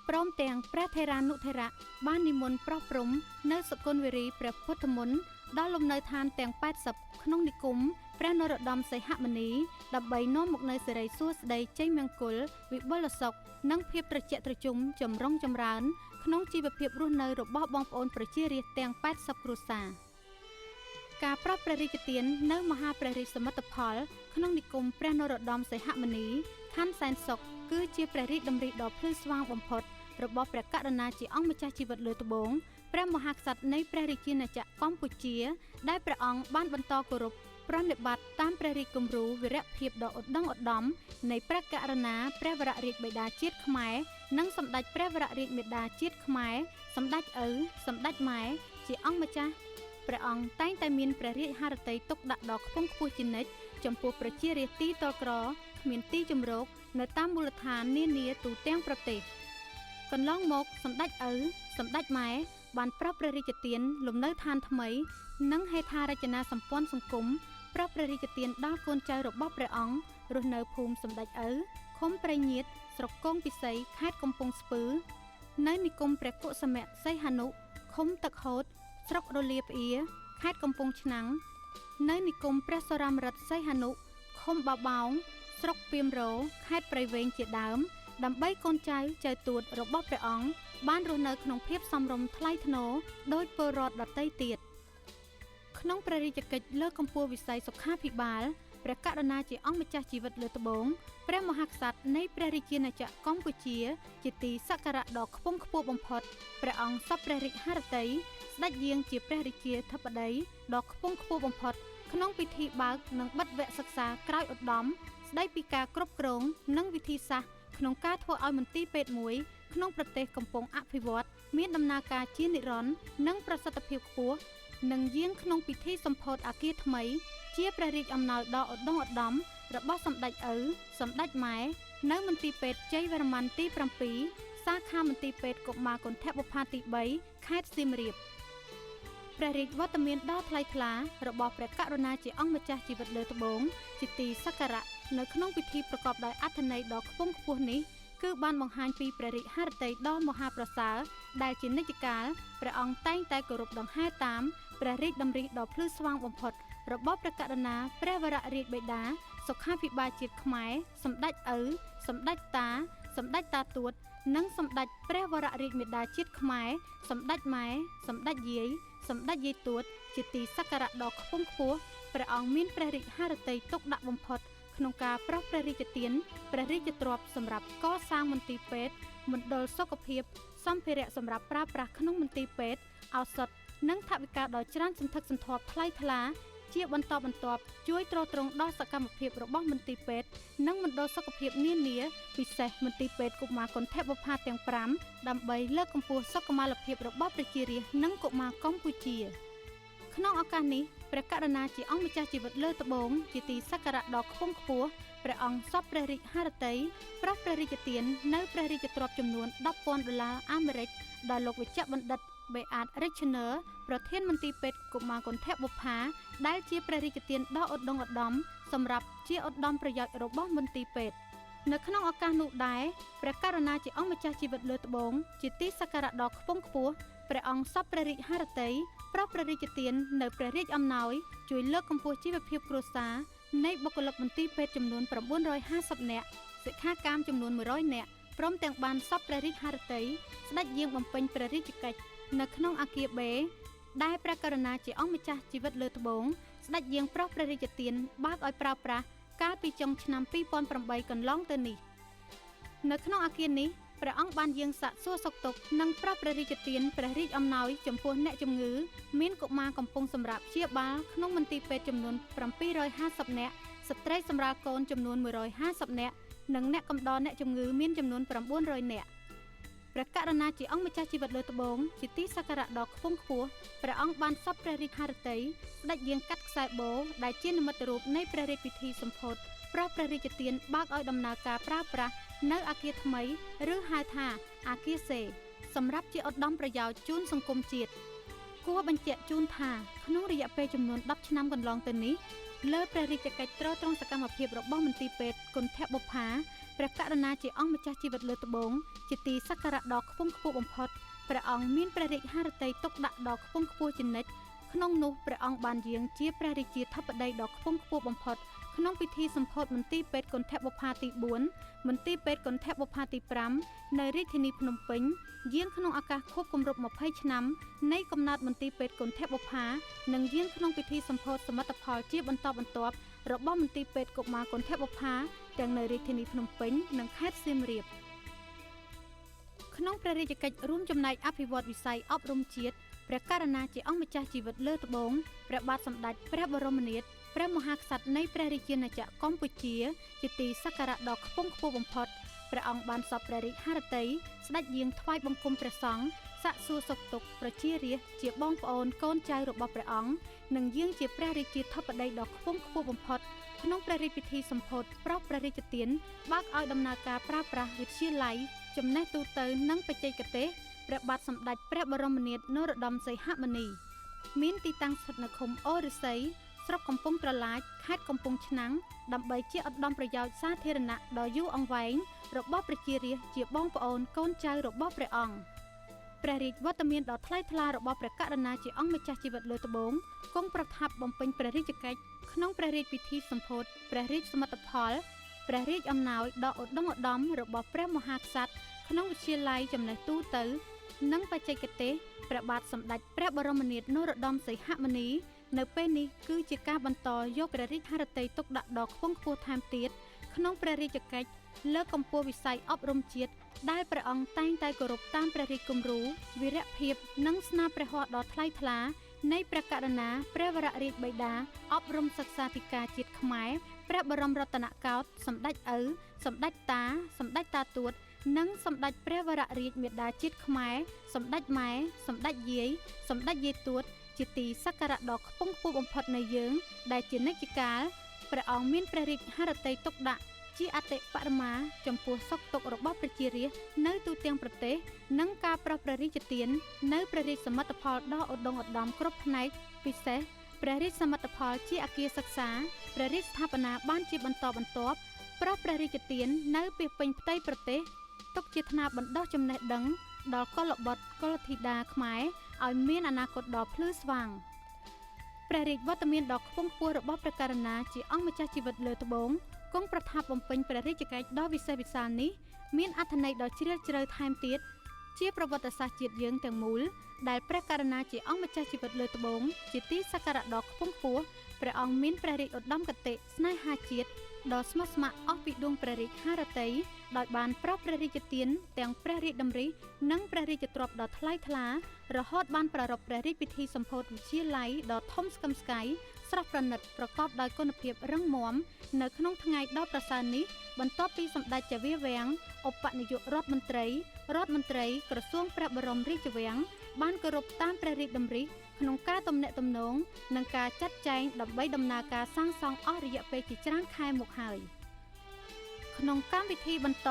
ព្រមទាំងព្រះថេរានុថេរៈបាននិមន្តប្រោសព្រំនៅសកលវេរីព្រះពុទ្ធមន្តដល់លំនៅឋានទាំង80ក្នុងនិគមព្រះនរោត្តមសីហមុនីដើម្បីនាំមកនូវសិរីសួស្តីជ័យមង្គលវិបុលសុខនិងភាពត្រជាក់ត្រជុំចម្រុងចម្រើនក្នុងជីវភាពរស់នៅរបស់បងប្អូនប្រជារាស្ត្រទាំង80គ្រួសារការប្រោសព្រះរាជទាននៅមហាព្រះរាជសមិទ្ធផលក្នុងនិគមព្រះនរោត្តមសីហមុនីខណ្ឌសែនសុខគឺជាព្រះរាជតម្រិះដ៏ភ្លឺស្វាងបំផុតរបស់ព្រះករុណាជាអង្គម្ចាស់ជីវិតលើត្បូងព្រះមហាក្សត្រនៃព្រះរាជាណាចក្រកម្ពុជាដែលព្រះអង្គបានបន្តគោរពប្រណិប័តតាមព្រះរាជគំរូវីរភាពដ៏ឧត្តមឧត្តមនៃព្រះករុណាព្រះវររាជបិតាជាតិខ្មែរនិងសម្ដេចព្រះវររាជមាតាជាតិខ្មែរសម្ដេចឪសម្ដេចម៉ែជាអង្គម្ចាស់ព្រះអង្គតែងតែមានព្រះរាជហឫទ័យទុកដាក់ដ៏ខ្ពង់ខ្ពស់ជានិច្ចចំពោះប្រជារាស្ត្រទីទ័លក្រគ្មានទីជម្រកនៅតាមមូលដ្ឋាននានាទូទាំងប្រទេសកន្លងមកសម្ដេចឪសម្ដេចម៉ែបានប្រោសព្រះរាជទានលំនៅឋានថ្មីនិងហេដ្ឋារចនាសម្ព័ន្ធសង្គមប្រោសព្រះរាជទានដល់កូនចៅរបស់ព្រះអង្គរស់នៅភូមិសម្ដេចឪឃុំព្រៃញៀតស្រុកគងពិសីខេត្តកំពង់ស្ពឺនៅនិគមព្រះកុសមៈសីហនុឃុំទឹកហូតស្រុករលាផ្អៀខេត្តកំពង់ឆ្នាំងនៅនិគមព្រះសរាមរិទ្ធសីហនុឃុំបបោងស្រុកពីមរោខេត្តព្រៃវែងជាដើមដើម្បីកូនចៅទួតរបស់ព្រះអង្គបានរស់នៅក្នុងភាពសមរម្យថ្លៃថ្នូរដោយពលរដ្ឋដទៃទៀតក្នុងព្រះរាជកិច្ចលើកកម្ពស់វិស័យសុខាភិបាល ព្រះករុណាជាអង្គម្ចាស់ជីវិតលើត្បូងព្រះមហាក្សត្រនៃព្រះរាជាណាចក្រកម្ពុជាជាទីសក្ការៈដ៏ខ្ពង់ខ្ពស់បំផុតព្រះអង្គសពព្រះរាជហឫទ័យស្ដេចយាងជាព្រះរាជាធិបតីដ៏ខ្ពង់ខ្ពស់បំផុតក្នុងពិធីបើកនិងបិទវគ្គសិក្សាក្រោយឧត្តមស្ដីពីការគ្រប់គ្រងនិងវិធីសាស្ត្រក្នុងការធ្វើឲ្យមន្ទីរពេទ្យមួយក្នុងប្រទេសកំពុងអភិវឌ្ឍមានដំណើរការជានិរន្តរ៍និងប្រសិទ្ធភាពខ្ពស់និងយាងក្នុងពិធីសម្ពោធអគារថ្មីជាព្រះរាជអំណោយដ៏ឧត្តមឧត្តមរបស់សម្ដេចឪសម្ដេចម៉ែនៅមន្ទីរពេទ្យជ័យវរ្ម័នទី7សាខាមន្ទីរពេទ្យកុមារគន្ធបុប្ផាទី3ខេត្តសៀមរាបព្រះរាជវត្តមានដ៏ថ្លៃថ្លារបស់ព្រះករុណាជាអង្គម្ចាស់ជីវិតលើត្បូងជាទីសក្ការៈនៅក្នុងពិធីប្រកបដោយអត្ថន័យដ៏ខ្ពង់ខ្ពស់នេះគឺបានបង្ហាញពីព្រះរាជហឫទ័យដ៏មហាប្រសើរដែលជានិច្ចកាលព្រះអង្គតែងតែគោរពដង្ហែតាមព្រះរាជតម្រិះដ៏ភ្លឺស្វាងបំផុតរបស់ព្រះករុណាព្រះវររាជបិតាសុខាភិបាលជាតិខ្មែរសម្ដេចឪសម្ដេចតាសម្ដេចតាទួតនិងសម្ដេចព្រះវររាជមាតាជាតិខ្មែរសម្ដេចម៉ែសម្ដេចយាយសម្ដេចយាយទួតជាទីសក្ការៈដ៏ខ្ពង់ខ្ពស់ព្រះអង្គមានព្រះរាជហឫទ័យទុកដាក់បំផុតក្នុងការប្រោសព្រះរាជទានព្រះរាជទ្រព្យសម្រាប់កសាងមន្ទីរពេទ្យមណ្ឌលសុខភាពសម្ភារៈសម្រាប់ប្រើប្រាស់ក្នុងមន្ទីរពេទ្យឱសថនិងថវិកាដ៏ច្រើនសន្ធឹកសន្ធាប់ថ្លៃថ្លាជាបន្តបន្ទាប់ជួយទ្រទ្រង់ដល់សកម្មភាពរបស់មន្ទីរពេទ្យនិងមណ្ឌលសុខភាពនានាពិសេសមន្ទីរពេទ្យកុមារគន្ធបុប្ផាទាំង5ដើម្បីលើកកម្ពស់សុខុមាលភាពរបស់ប្រជារាស្ត្រនិងកុមារកម្ពុជាក្នុងឱកាសនេះព្រះករុណាជាអង្គម្ចាស់ជីវិតលើត្បូងជាទីសក្ការៈដ៏ខ្ពង់ខ្ពស់ព្រះអង្គសពព្រះរាជហឫទ័យប្រោសព្រះរាជទាននៅព្រះរាជទ្រព្យចំនួន$10,000អាមេរិកដល់លោកវេជ្ជបណ្ឌិតBeat Reichner ប្រធានមន្ទីរពេទ្យកុមារគន្ធបុប្ផាដែលជាព្រះរាជទានដ៏ឧត្តមឧត្តមសម្រាប់ជាឧត្តមប្រយោជន៍របស់មន្ទីរពេទ្យនៅក្នុងឱកាសនោះដែរព្រះករុណាជាអង្គម្ចាស់ជីវិតលើត្បូងជាទីសក្ការៈដ៏ខ្ពង់ខ្ពស់ព្រះអង្គសពព្រះរាជហឫទ័យប្រោសព្រះរាជទាននៅព្រះរាជអំណោយជួយលើកកម្ពស់ជីវភាពគ្រួសារនៃបុគ្គលិកមន្ទីរពេទ្យចំនួន950នាក់សិក្ខាកាមចំនួន100នាក់ព្រមទាំងបានសពព្រះរាជហឫទ័យស្ដេចយាងបំពេញព្រះរាជកិច្ចនៅក្នុងអគារ B ដែលព្រះករុណាជាអង្គម្ចាស់ជីវិតលើត្បូងស្ដេចយាងប្រោសព្រះរាជទានបើកឲ្យប្រើប្រាស់កាលពីចុងឆ្នាំ2008កន្លងទៅនេះនៅក្នុងអគារនេះព្រះអង្គបានយាងសាកសួរសុខទុក្ខនិងប្រោសព្រះរាជទានព្រះរាជអំណោយចំពោះអ្នកជំងឺមានកុមារកំពុងសម្រាប់ព្យាបាលក្នុងមន្ទីរពេទ្យចំនួន750នាក់ស្ត្រីសម្រាលកូនចំនួន150នាក់និងអ្នកកំដរអ្នកជំងឺមានចំនួន900នាក់ព្រះករុណាជាអង្គម្ចាស់ជីវិតលើត្បូងជាទីសក្ការៈដ៏ខ្ពង់ខ្ពស់ព្រះអង្គបានសពព្រះរាជហឫទ័យស្ដេចយាងកាត់ខ្សែបូដែលជានិមិត្តរូបនៃព្រះរាជពិធីសម្ពោធប្រោសព្រះរាជទានបើកឲ្យដំណើរការប្រើប្រាស់នៅអគារថ្មីឬហៅថាអគារសេសម្រាប់ជាឧត្តមប្រយោជន៍ជូនសង្គមជាតិគួរបញ្ជាក់ជូនថាក្នុងរយៈពេលចំនួន10ឆ្នាំកន្លងទៅនេះលើព្រះរាជកិច្ចទ្រទ្រង់សកម្មភាពរបស់មន្ទីរពេទ្យគន្ធបុប្ផាព្រះករុណាជាអង្គម្ចាស់ជីវិតលើត្បូងជាទីសក្ការៈដ៏ខ្ពង់ខ្ពស់បំផុតព្រះអង្គមានព្រះរាជហឫទ័យទុកដាក់ដ៏ខ្ពង់ខ្ពស់ជានិច្ចក្នុងនោះព្រះអង្គបានយាងជាព្រះរាជាធិបតីដ៏ខ្ពង់ខ្ពស់បំផុតក្នុងពិធីសម្ពោធមន្ទីរពេទ្យគន្ធបុប្ផាទី4មន្ទីរពេទ្យគន្ធបុប្ផាទី5នៅរាជធានីភ្នំពេញយាងក្នុងឱកាសខួបគម្រប់20ឆ្នាំនៃកំណើតមន្ទីរពេទ្យគន្ធបុប្ផានិងយាងក្នុងពិធីសម្ពោធសមិទ្ធផលជាបន្តបន្ទាប់របស់មន្ទីរពេទ្យកុមារគន្ធបុប្ផាទាំងនៅរាជធានីភ្នំពេញនិងខេត្តសៀមរាបក្នុងព្រះរាជកិច្ចរួមចំណែកអភិវឌ្ឍវិស័យអប់រំជាតិព្រះករុណាជាអង្គម្ចាស់ជីវិតលើត្បូងព្រះបាទសម្ដេចព្រះបរមនាថព្រះមហាក្សត្រនៃព្រះរាជាណាចក្រកម្ពុជាជាទីសក្ការៈដ៏ខ្ពង់ខ្ពស់បំផុតព្រះអង្គបានសពព្រះរាជហឫទ័យស្ដេចយាងថ្វាយបង្គំព្រះសង្ឃសាកសួរសុខទុក្ខប្រជារាស្ត្រជាបងប្អូនកូនចៅរបស់ព្រះអង្គនិងយាងជាព្រះរាជាធិបតីដ៏ខ្ពង់ខ្ពស់បំផុតក្នុងព្រះរាជពិធីសម្ពោធប្រោសព្រះរាជទានបើកឲ្យដំណើរការប្រើប្រាស់វិទ្យាល័យចំណេះទូទៅនិងបច្ចេកទេសព្រះបាទសម្ដេចព្រះបរមនាថនរោត្តមសីហមុនីមានទីតាំងស្ថិតនៅឃុំអូរឫស្សីស្រុកកំពង់ត្រឡាចខេត្តកំពង់ឆ្នាំងដើម្បីជាឧត្តមប្រយោជន៍សាធារណៈដ៏យូរអង្វែងរបស់ប្រជារាស្ត្រជាបងប្អូនកូនចៅរបស់ព្រះអង្គព្រះរាជវត្តមានដ៏ថ្លៃថ្លារបស់ព្រះករុណាជាអង្គម្ចាស់ជីវិតលើត្បូងគង់ប្រថាប់បំពេញព្រះរាជកិច្ចក្នុងព្រះរាជពិធីសម្ពោធព្រះរាជសមិទ្ធផលព្រះរាជអំណោយដ៏ឧត្តមឧត្តមរបស់ព្រះមហាក្សត្រក្នុងវិទ្យាល័យចំណេះទូទៅនិងបច្ចេកទេសព្រះបាទសម្ដេចព្រះបរមនាថនរោត្តមសីហមុនី នៅពេលនេះគឺជាការបន្តយកព្រះរាជហឫទ័យទុកដាក់ដ៏ខ្ពង់ខ្ពស់ថែមទៀតក្នុងព្រះរាជកិច្ចលើកកម្ពស់វិស័យអប់រំជាតិដែលព្រះអង្គតែងតែគោរពតាមព្រះរាជគំរូវីរភាពនិងស្នាព្រះហស្ថដ៏ថ្លៃថ្លានៃព្រះករុណាព្រះវររាជបិតាអប់រំសិក្សាធិការជាតិខ្មែរព្រះបរមរតនកោដ្ឋសម្ដេចឪសម្ដេចតាសម្ដេចតាទួតនិងសម្ដេចព្រះវររាជមាតាជាតិខ្មែរសម្ដេចម៉ែសម្ដេចយាយសម្ដេចយាយទួតជាទីសក្ការៈដ៏ខ្ពង់ខ្ពស់បំផុតនៃយើងដែលជានិច្ចកាលព្រះអង្គមានព្រះរាជហឫទ័យទុកដាក់ជាអតិបរមាចំពោះសុខទុក្ខរបស់ប្រជារាស្ត្រនៅទូទាំងប្រទេសនិងការប្រោសព្រះរាជទាននៅព្រះរាជសមិទ្ធផលដ៏ឧត្តមឧត្តមគ្រប់ផ្នែកពិសេសព្រះរាជសមិទ្ធផលជាអគារសិក្សាព្រះរាជស្ថាបនាបានជាបន្តបន្ទាប់ប្រោសព្រះរាជទាននៅពាសពេញផ្ទៃប្រទេសទុកជាថ្នាលបណ្ដុះចំណេះដឹងដល់កុលបុត្រកុលធីតាខ្មែរឲ្យមានអនាគតដ៏ភ្លឺស្វាងព្រះរាជវត្តមានដ៏ខ្ពង់ខ្ពស់របស់ព្រះករុណាជាអង្គម្ចាស់ជីវិតលើត្បូងគង់ប្រថាប់បំពេញព្រះរាជកិច្ចដ៏វិសេសវិសាលនេះមានអត្ថន័យដ៏ជ្រាលជ្រៅថែមទៀតជាប្រវត្តិសាស្ត្រជាតិយើងទាំងមូលដែលព្រះករុណាជាអង្គម្ចាស់ជីវិតលើត្បូងជាទីសក្ការៈដ៏ខ្ពង់ខ្ពស់ព្រះអង្គមានព្រះរាជឧត្តមគតិស្នេហាជាតិដ៏ស្មោះស្ម័គ្រអស់ពីដួងព្រះរាជហឫទ័យដោយបានប្រោសព្រះរាជទានទាំងព្រះរាជតម្រិះនិងព្រះរាជទ្រព្យដ៏ថ្លៃថ្លារហូតបានប្រារព្ធព្រះរាជពិធីសម្ពោធវិទ្យាល័យដ៏ធំស្កឹមស្កៃស្រស់ប្រណិតប្រកបដោយគុណភាពរឹងមាំនៅក្នុងថ្ងៃដ៏ប្រសើរនេះបន្ទាប់ពីសម្ដេចចៅវាំងឧបនាយករដ្ឋមន្ត្រីក្រសួងព្រះបរមរាជវាំងបានគោរពតាមព្រះរាជតម្រិះក្នុងការទំនាក់ទំនងនិងការចាត់ចែងដើម្បីដំណើរការសាងសង់អស់រយៈពេលជាច្រើនខែមកហើយក្នុងកម្មវិធីបន្ត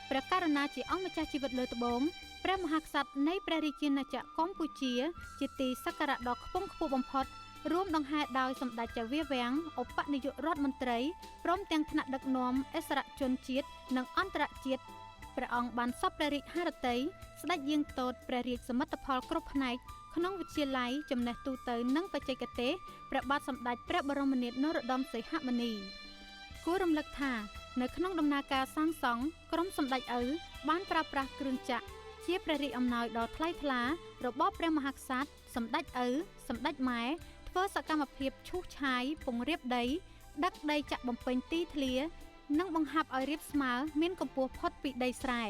ព្រះករុណាជាអង្គម្ចាស់ជីវិតលើត្បូងព្រះមហាក្សត្រនៃព្រះរាជាណាចក្រកម្ពុជាជាទីសក្ការៈដ៏ខ្ពង់ខ្ពស់បំផុតរួមដង្ហែដោយសម្ដេចចៅវាំងឧបនាយករដ្ឋមន្ត្រីព្រមទាំងថ្នាក់ដឹកនាំអិសរាជជនជាតិនិងអន្តរជាតិព្រះអង្គបានសពព្រះរាជហឫទ័យស្ដេចយាងទតព្រះរាជសមិទ្ធផលគ្រប់ផ្នែកក្នុងវិទ្យាល័យចំណេះទូទៅនិងបច្ចេកទេសព្រះបាទសម្ដេចព្រះបរមនាថនរោត្តមសីហមុនីគួររំលឹកថានៅក្នុងដំណើរការសាងសង់ក្រុមសម្ដេចឪបានប្រើប្រាស់គ្រឿងចក្រជាព្រះរាជអំណោយដ៏ថ្លៃថ្លារបស់ព្រះមហាក្សត្រសម្ដេចឪសម្ដេចម៉ែធ្វើសកម្មភាពឈូសឆាយពង្រាបដីដឹកដីចាក់បំពេញទីធ្លានិងបង្ហាប់ឲ្យរាបស្មើមានកម្ពស់ផុតពីដីស្រែ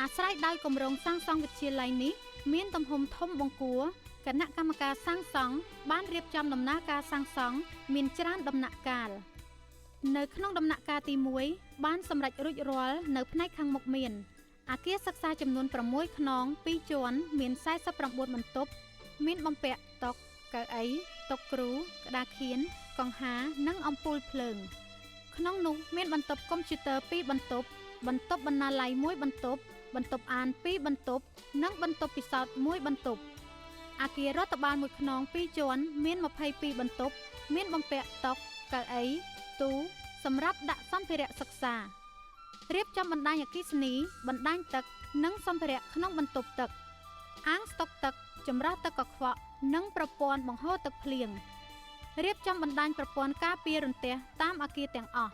អាស្រ័យដោយគម្រោងសាងសង់វិទ្យាល័យនេះមានទំហំធំបង្គួរគណៈកម្មការសាងសង់បានរៀបចំដំណើរការសាងសង់មានច្រើនដំណាក់កាលនៅក្នុងដំណាក់កាលទី1បានសម្រេចរួចរាល់នៅផ្នែកខាងមុខមានអគារសិក្សាចំនួន6ខ្នង2ជាន់មាន49បន្ទប់មានបំពាក់តុកៅអីតុគ្រូក្តារខៀនកង្ហានិងអំពូលភ្លើងក្នុងនោះមានបន្ទប់កុំព្យូទ័រ2បន្ទប់បន្ទប់បណ្ណាល័យ1បន្ទប់បន្ទប់អាន2បន្ទប់និងបន្ទប់ពិសោធន៍1បន្ទប់អគាររដ្ឋបាល1ខ្នង2ជាន់មាន22បន្ទប់មានបំពាក់តុកៅអីទូសម្រាប់ដាក់សម្ភារៈសិក្សារៀបចំបណ្ដាញអគ្គិសនីបណ្ដាញទឹកនិងសម្ភារៈក្នុងបន្ទប់ទឹកអាងស្តុកទឹកចម្រោះទឹកកខ្វក់និងប្រព័ន្ធបង្ហូរទឹកភ្លៀងរៀបចំបណ្ដាញប្រព័ន្ធការពាររន្ទះតាមអគារទាំងអស់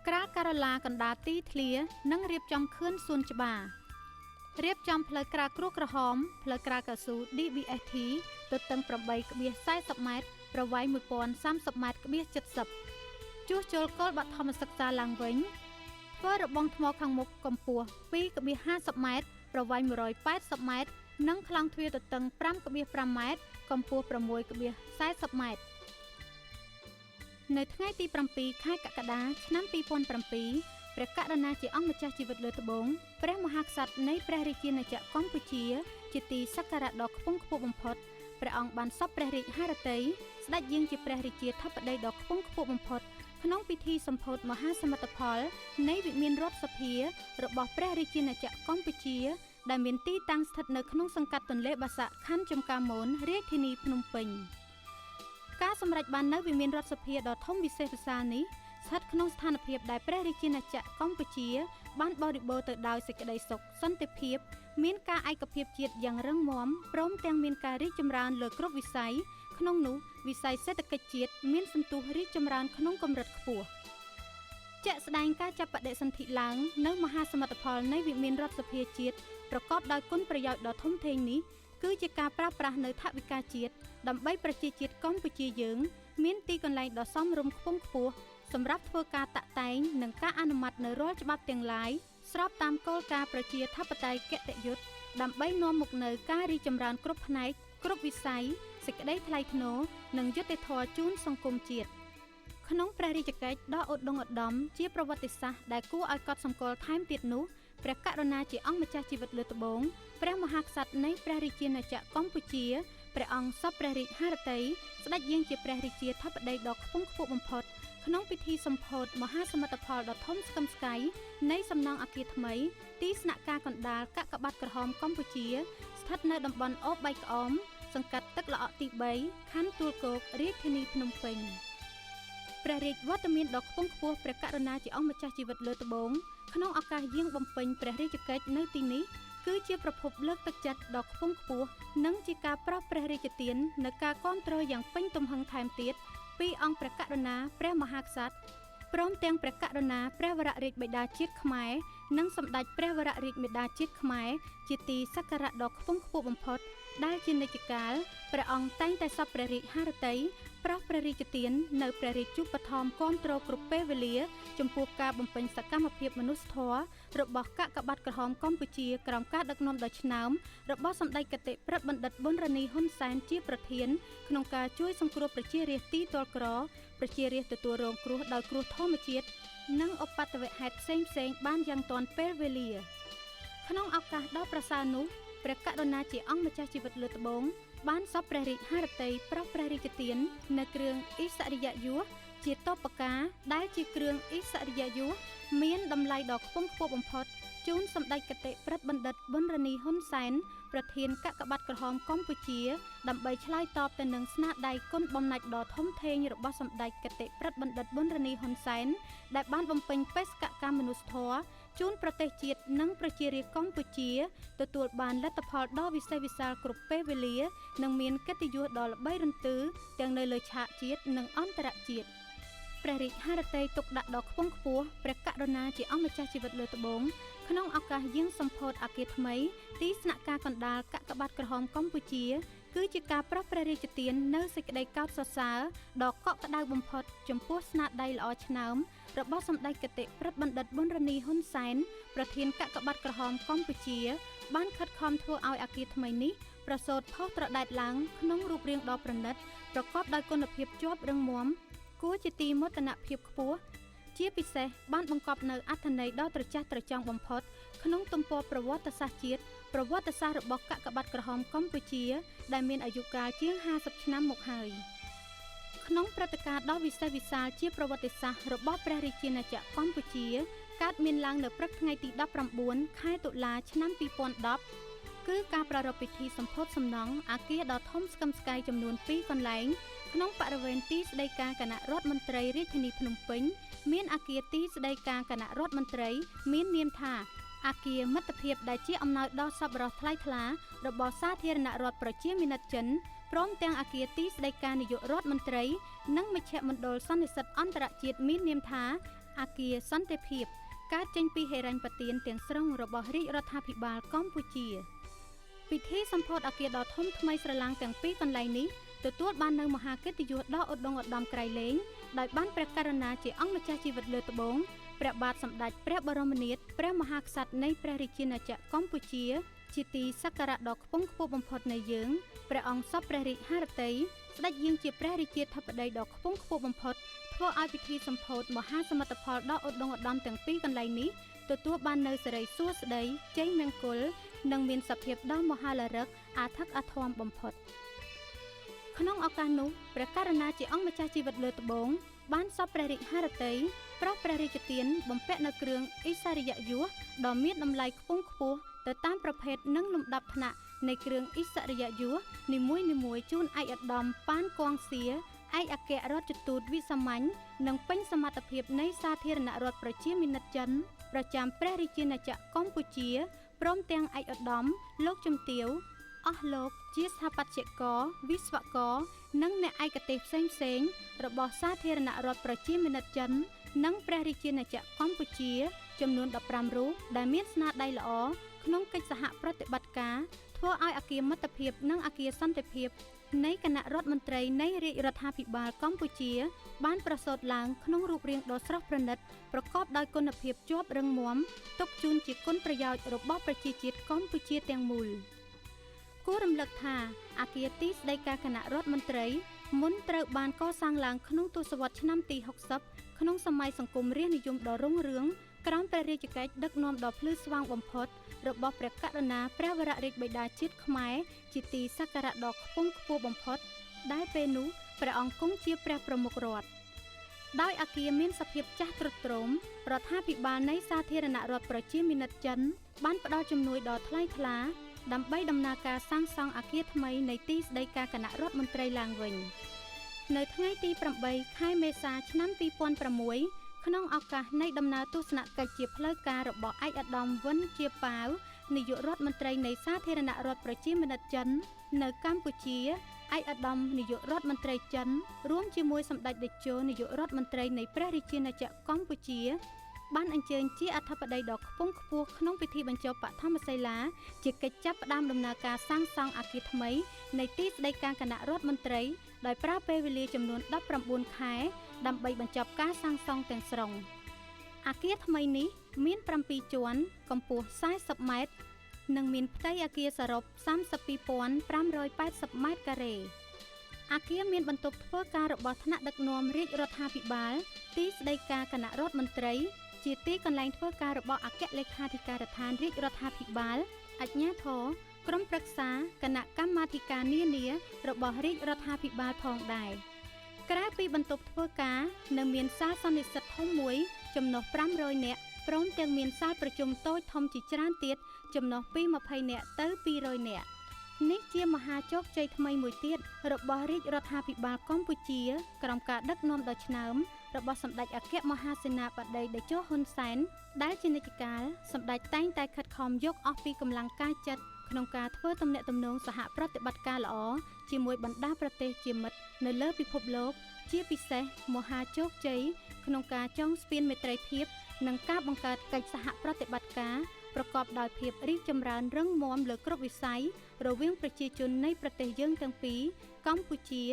ក្រាលការ៉ូឡាកណ្ដាលទីធ្លានិងរៀបចំខឿនសួនច្បាររៀបចំផ្លូវក្រាលគ្រួក្រហមផ្លូវក្រាលកៅស៊ូ DBST ទទឹង 8.40 ម៉ែត្រប្រវែង 1030 ម៉ែត្រ/70ជួសជុលគោលបឋមសិក្សាឡើងវិញធ្វើរបងថ្មខាងមុខកម្ពស់ 2.50 ម៉ែត្រប្រវែង 180 ម៉ែត្រនិងក្លោងទ្វារទទឹង 5.5 ម៉ែត្រកម្ពស់ 6.40 ម៉ែត្រនៅថ្ងៃទី7ខែកក្កដាឆ្នាំ2007ព្រះករុណាជាអង្គម្ចាស់ជីវិតលើត្បូងព្រះមហាក្សត្រនៃព្រះរាជាណាចក្រកម្ពុជាជាទីសក្ការៈដ៏ខ្ពង់ខ្ពស់បំផុតព្រះអង្គបានសពព្រះរាជហឫទ័យស្ដេចយាងជាព្រះរាជាធិបតីដ៏ខ្ពង់ខ្ពស់បំផុតក្នុងពិធីសម្ពោធមហាសមិទ្ធផលនៃវិមានរដ្ឋសភារបស់ព្រះរាជាណាចក្រកម្ពុជាដែលមានទីតាំងស្ថិតនៅក្នុងសង្កាត់ទន្លេបាសាក់ខណ្ឌចំការមនរាជធានីភ្នំពេញការសម្រេចបាននៅវិមានរដ្ឋសភាដ៏ធំវិសេសវិសាលនេះស្ថិតក្នុងស្ថានភាពដែលព្រះរាជាណាចក្រកម្ពុជាបានបរិបូរទៅដោយសេចក្តីសុខសន្តិភាពមានការឯកភាពជាតិយ៉ាងរឹងមាំព្រមទាំងមានការរីកចម្រើនលើគ្រប់វិស័យក្នុងនោះវិស័យសេដ្ឋកិច្ចជាតិមានសន្ទុះរីកចម្រើនក្នុងកម្រិតខ្ពស់ជាក់ស្ដែងការចាប់បដិសន្ធិឡើងនៅមហាសមិទ្ធផលនៃវិមានរដ្ឋសភាជាតិប្រកបដោយគុណប្រយោជន៍ដ៏ធំធេងនេះ គឺជាការប្រើប្រាស់នៅថវិកាជាតិដើម្បីប្រជាជាតិកម្ពុជាយើងមានទីកន្លែងដ៏សមរម្យខ្ពង់ខ្ពស់សម្រាប់ធ្វើការតាក់តែងនិងការអនុម័តនៅរាល់ច្បាប់ទាំងឡាយស្របតាមគោលការណ៍ប្រជាធិបតេយ្យគតិយុត្តដើម្បីនាំមកនូវការរីកចម្រើនគ្រប់ផ្នែកគ្រប់វិស័យសេចក្តីថ្លៃថ្នូរនិងយុត្តិធម៌ជូនសង្គមជាតិក្នុងព្រះរាជកិច្ចដ៏ឧត្តមឧត្តមជាប្រវត្តិសាស្ត្រដែលគួរឲ្យកត់សម្គាល់ថែមទៀតនោះព្រះករុណាជាអង្គម្ចាស់ជីវិតលើត្បូងព្រះមហាក្សត្រនៃព្រះរាជាណាចក្រកម្ពុជាព្រះអង្គសពព្រះរាជហឫទ័យស្ដេចយាងជាព្រះរាជាធិបតីដ៏ខ្ពង់ខ្ពស់បំផុតក្នុងពិធីសម្ពោធមហាសមិទ្ធផលដ៏ធំស្កឹមស្កៃនៃសំណង់អគារថ្មីទីស្នាក់ការកណ្ដាលកាកបាទក្រហមកម្ពុជាស្ថិតនៅតំបន់អូបៃក្អមសង្កាត់ទឹកល្អក់ទី3ខណ្ឌទួលគោករាជធានីភ្នំពេញព្រះរាជវត្តមានដ៏ខ្ពង់ខ្ពស់ព្រះករុណាជាអង្គម្ចាស់ជីវិតលើត្បូងក្នុងឱកាសយាងបំពេញព្រះរាជកិច្ចនៅទីនេះគឺជាប្រភពលើកទឹកចិត្តដ៏ខ្ពង់ខ្ពស់និងជាការប្រោសព្រះរាជទាននៅការគាំទ្រយ៉ាងពេញទំហឹងថែមទៀតពីអង្គព្រះករុណាព្រះមហាក្សត្រព្រមទាំងព្រះករុណាព្រះវររាជបិតាជាតិខ្មែរនិងសម្ដេចព្រះវររាជមាតាជាតិខ្មែរជាទីសក្ការៈដ៏ខ្ពង់ខ្ពស់បំផុតដែលជានិច្ចកាលព្រះអង្គតែងតែសពព្រះរាជហឫទ័យប្រោសព្រះរាជទាននៅព្រះរាជជូបត្ថម្ភគាំទ្រគ្រប់ពេលវេលាចំពោះការបំពេញសកម្មភាពមនុស្សធម៌របស់កាកបាទក្រហមកម្ពុជាក្រោមការដឹកនាំដ៏ឆ្នើមរបស់សម្ដេចគតិប្រិទ្ធបណ្ឌិតប៊ុនរ៉ានីហ៊ុនសែនជាប្រធានក្នុងការជួយសង្គ្រោះប្រជារាស្ត្រទីទ័លក្រប្រជារាស្ត្រទទួលរងគ្រោះដោយគ្រោះធម្មជាតិនិងឧបទ្ទវហេតុផ្សេងៗបានយ៉ាងទាន់ពេលវេលាក្នុងឱកាសដ៏ប្រសើរនោះព្រះករុណាជាអង្គម្ចាស់ជីវិតលើត្បូងបានសពព្រះរាជហឫទ័យប្រោសព្រះរាជទាននៅគ្រឿងឥស្សរិយយសជាតបកាដែលជាគ្រឿងឥស្សរិយយសមានតម្លៃដ៏ខ្ពង់ខ្ពស់បំផុតជូនសម្ដេចគតិប្រិទ្ធបណ្ឌិតប៊ុនរ៉ានីហ៊ុនសែនប្រធានកាកបាទក្រហមកម្ពុជាដើម្បីឆ្លើយតបទៅនឹងស្នាដៃគុណបំណាច់ដ៏ធំធេងរបស់សម្ដេចគតិប្រិទ្ធបណ្ឌិតប៊ុនរ៉ានីហ៊ុនសែនដែលបានបំពេញបេសកកម្មមនុស្សធម៌ជូនប្រទេសជាតិនិងប្រជារាស្ត្រកម្ពុជាទទួលបានលទ្ធផលដ៏វិសេសវិសាលគ្រប់ពេលវេលានិងមានកិត្តិយសដ៏ល្បីរន្ទឺទាំងនៅលើឆាកជាតិនិងអន្តរជាតិព្រះរាជហឫទ័យទុកដាក់ដ៏ខ្ពង់ខ្ពស់ព្រះករុណាជាអង្គម្ចាស់ជីវិតលើត្បូងក្នុងឱកាសយាងសម្ពោធអគារថ្មីទីស្នាក់ការកណ្ដាលកាកបាទក្រហមកម្ពុជាគឺជាការប្រោសព្រះរាជទាននៅសេចក្តីកោតសរសើរដ៏កក់ក្ដៅបំផុតចំពោះស្នាដៃល្អឆ្នើមរបស់សម្ដេចគតិប្រិទ្ធបណ្ឌិតប៊ុនរ៉ានីហ៊ុនសែនប្រធានកាកបាទក្រហមកម្ពុជាបានខិតខំធ្វើឲ្យអគារថ្មីនេះប្រសូតផុសត្រដែតឡើងក្នុងរូបរាងដ៏ប្រណិតប្រកបដោយគុណភាពជាប់រឹងមាំគួរជាទីមោទនភាពខ្ពស់ជាពិសេសបានបង្កប់នូវអត្ថន័យដ៏ត្រចះត្រចង់បំផុតក្នុងទំព័រប្រវត្តិសាស្ត្រជាតិប្រវត្តិសាស្ត្ររបស់កាកបាទក្រហមកម្ពុជាដែលមានអាយុកាលជាង50ឆ្នាំមកហើយក្នុងព្រឹត្តិការណ៍ដ៏វិសេសវិសាលជាប្រវត្តិសាស្ត្ររបស់ព្រះរាជាណាចក្រកម្ពុជាកើតមានឡើងនៅព្រឹកថ្ងៃទី19ខែតុលាឆ្នាំ2010គឺការប្រារព្ធពិធីសម្ពោធសំណង់អគារដ៏ធំស្កឹមស្កៃចំនួន2កន្លែងក្នុងបរិវេណទីស្តីការគណៈរដ្ឋមន្ត្រីរាជធានីភ្នំពេញមានអគារទីស្តីការគណៈរដ្ឋមន្ត្រីមាននាមថាអគារមិត្តភាពដែលជាអំណោយដ៏សប្បុរសថ្លៃថ្លារបស់សាធារណរដ្ឋប្រជាមានិតចិនព្រមទាំងអគារទីស្តីការនាយករដ្ឋមន្ត្រីនិងមជ្ឈមណ្ឌលសន្និសីទអន្តរជាតិមាននាមថាអគារសន្តិភាពកើតចេញពីហិរញ្ញប្បទានទាំងស្រុងរបស់រាជរដ្ឋាភិបាលកម្ពុជាពិធីសម្ពោធអគារដ៏ធំថ្មីស្រឡាងទាំងពីរកន្លែងនេះទទួលបាននូវមហាកិត្តិយសដ៏ឧត្តមឧត្តមក្រៃលែងដោយបានព្រះករុណាជាអង្គម្ចាស់ជីវិតលើត្បូងព្រះបាទសម្ដេចព្រះបរមនាថព្រះមហាក្សត្រនៃព្រះរាជាណាចក្រកម្ពុជាជាទីសក្ការៈដ៏ខ្ពង់ខ្ពស់បំផុតនៃយើងព្រះអង្គសពព្រះរាជហឫទ័យស្ដេចយាងជាព្រះរាជាធិបតីដ៏ខ្ពង់ខ្ពស់បំផុតធ្វើឲ្យពិធីសម្ពោធមហាសមិទ្ធផលដ៏ឧត្តមឧត្តមទាំងពីរកន្លែងនេះទទួលបាននូវសិរីសួស្តីជ័យមង្គលនិងមានសភាពដ៏មហាល្រឹកអាថឹកអាធមបំផុតក្នុងឱកាសនោះព្រះករុណាជាអង្គម្ចាស់ជីវិតលើត្បូងបានសពព្រះរាជហឫទ័យប្រោសព្រះរាជទានបំពាក់នៅគ្រឿងឥស្សរិយយសដ៏មានតម្លៃខ្ពង់ខ្ពស់ទៅតាមប្រភេទនិងលំដាប់ថ្នាក់នៃគ្រឿងឥស្សរិយយសនីមួយៗជូនឯកឧត្តមប៉ានគងសៀឯកអគ្គរដ្ឋទូតវិសាមញ្ញនិងពេញសមត្ថភាពនៃសាធារណរដ្ឋប្រជាមានិតចិនប្រចាំព្រះរាជាណាចក្រកម្ពុជាព្រមទាំងឯកឧត្តមលោកជំទាវអស់លោកជាស្ថាបត្យករវិស្វករនិងអ្នកឯកទេសផ្សេងៗរបស់សាធារណរដ្ឋប្រជាមានិតចិននិងព្រះរាជាណាចក្រកម្ពុជាចំនួន15រូបដែលមានស្នាដៃល្អក្នុងកិច្ចសហប្រតិបត្តិការ ធ្វើឲ្យអគារមិត្តភាពនិងអគារសន្តិភាពនៃគណៈរដ្ឋមន្ត្រីនៃរាជរដ្ឋាភិបាលកម្ពុជាបានប្រសូតឡើងក្នុងរូបរាងដ៏ស្រស់ប្រណិតប្រកបដោយគុណភាពជាប់រឹងមាំទុកជូនជាគុណប្រយោជន៍របស់ប្រជាជាតិកម្ពុជាទាំងមូលគួររំលឹកថាអគារទីស្តីការគណៈរដ្ឋមន្ត្រីមុនត្រូវបានកសាងឡើងក្នុងទសវត្សរ៍ឆ្នាំទី60ក្នុងសម័យសង្គមរាស្ត្រនិយមដ៏រុងរឿងក្រោមព្រះរាជកិច្ចដឹកនាំដ៏ភ្លឺស្វាងបំផុតរបស់ព្រះករុណាព្រះវររាជបិតាជាតិខ្មែរជាទីសក្ការៈដ៏ខ្ពង់ខ្ពស់បំផុតដែលពេលនោះព្រះអង្គគង់ជាព្រះប្រមុខរដ្ឋដោយអគារមានសភាពចាស់ទ្រុឌទ្រោមរដ្ឋាភិបាលនៃសាធារណរដ្ឋប្រជាមានិតចិនបានផ្ដល់ជំនួយដ៏ថ្លៃថ្លាដើម្បីដំណើរការសាងសង់អគារថ្មីនៃទីស្តីការគណៈរដ្ឋមន្ត្រីឡើងវិញនៅថ្ងៃទី8ខែមេសាឆ្នាំ2006ក្នុងឱកាសនៃដំណើរទស្សនកិច្ចជាផ្លូវការរបស់ឯកឧត្តមវុនជាប៉ាវនាយករដ្ឋមន្ត្រីនៃសាធារណរដ្ឋប្រជាមានិតចិននៅកម្ពុជាឯកឧត្តមនាយករដ្ឋមន្ត្រីចិនរួមជាមួយសម្ដេចតេជោនាយករដ្ឋមន្ត្រីនៃព្រះរាជាណាចក្រកម្ពុជាបានអញ្ជើញជាអធិបតីដ៏ខ្ពង់ខ្ពស់ក្នុងពិធីបញ្ចុះបឋមសិលាជាកិច្ចចាប់ផ្ដើមដំណើរការសាងសង់អគារថ្មីនៃទីស្តីការគណៈរដ្ឋមន្ត្រីដោយប្រើពេលវេលាចំនួន19ខែដើម្បីបញ្ចប់ការសាងសង់ទាំងស្រុងអគារថ្មីនេះមាន7ជាន់កម្ពស់40ម៉ែត្រនិងមានផ្ទៃអគារសរុប32,580ម៉ែត្រការ៉េអគារមានបន្ទប់ធ្វើការរបស់ថ្នាក់ដឹកនាំរាជរដ្ឋាភិបាលទីស្តីការគណៈរដ្ឋមន្ត្រីជាទីកន្លែងធ្វើការរបស់អគ្គលេខាធិការដ្ឋានរាជរដ្ឋាភិបាលអាជ្ញាធរក្រុមប្រឹក្សាគណៈកម្មាធិការនានារបស់រាជរដ្ឋាភិបាលផងដែរក្រៅពីបន្ទប់ធ្វើការនៅមានសាលសន្និសីទធំមួយចំណុះ500នាក់ព្រមទាំងមានសាលប្រជុំតូចធំជាច្រើនទៀតចំណុះពី20នាក់ទៅ200នាក់នេះជាមហាជោគជ័យថ្មីមួយទៀតរបស់រាជរដ្ឋាភិបាលកម្ពុជាក្រោមការដឹកនាំដ៏ឆ្នើមរបស់សម្ដេចអគ្គមហាសេនាបតីតេជោហ៊ុនសែនដែលជានិច្ចកាលសម្ដេចតែងតែខិតខំយកអស់ពីកម្លាំងកាយចិត្តក្នុងការធ្វើទំនាក់ទំនងសហប្រតិបត្តិការល្អជាមួយបណ្ដាប្រទេសជាមិត្តនៅលើពិភពលោកជាពិសេសមហាជោគជ័យក្នុងការចងស្ពានមេត្រីភាពនិងការបង្កើតកិច្ចសហប្រតិបត្តិការប្រកបដោយភាពរីកចម្រើនរឹងមាំលើគ្រប់វិស័យរវាងប្រជាជននៃប្រទេសយើងទាំងពីរកម្ពុជា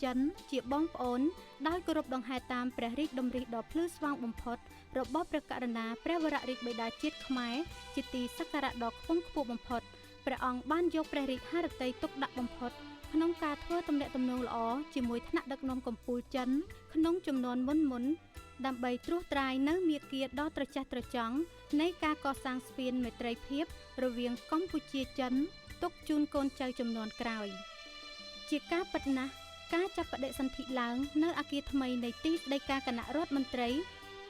ចិនជាបងប្អូនដោយគោរពដង្ហែតាមព្រះរាជតម្រិះដ៏ភ្លឺស្វាងបំផុតរបស់ព្រះករុណាព្រះវររាជបិតាជាតិខ្មែរជាទីសក្ការៈដ៏ខ្ពង់ខ្ពស់បំផុតព្រះអង្គបានយកព្រះរាជហឫទ័យទុកដាក់បំផុតក្នុងការធ្វើទំនាក់ទំនងល្អជាមួយថ្នាក់ដឹកនាំកម្ពុជាចិនក្នុងចំនួនមុនដើម្បីត្រួសត្រាយនៅមាគ៌ាដ៏ត្រចះត្រចង់នៃការកសាងស្ពានមេត្រីភាពរវាងកម្ពុជាចិនទុកជូនកូនចៅជំនាន់ក្រោយជាការពិតណាស់ការចាប់បដិសន្ធិឡើងនៅអគារថ្មីនៃទីស្តីការគណៈរដ្ឋមន្ត្រី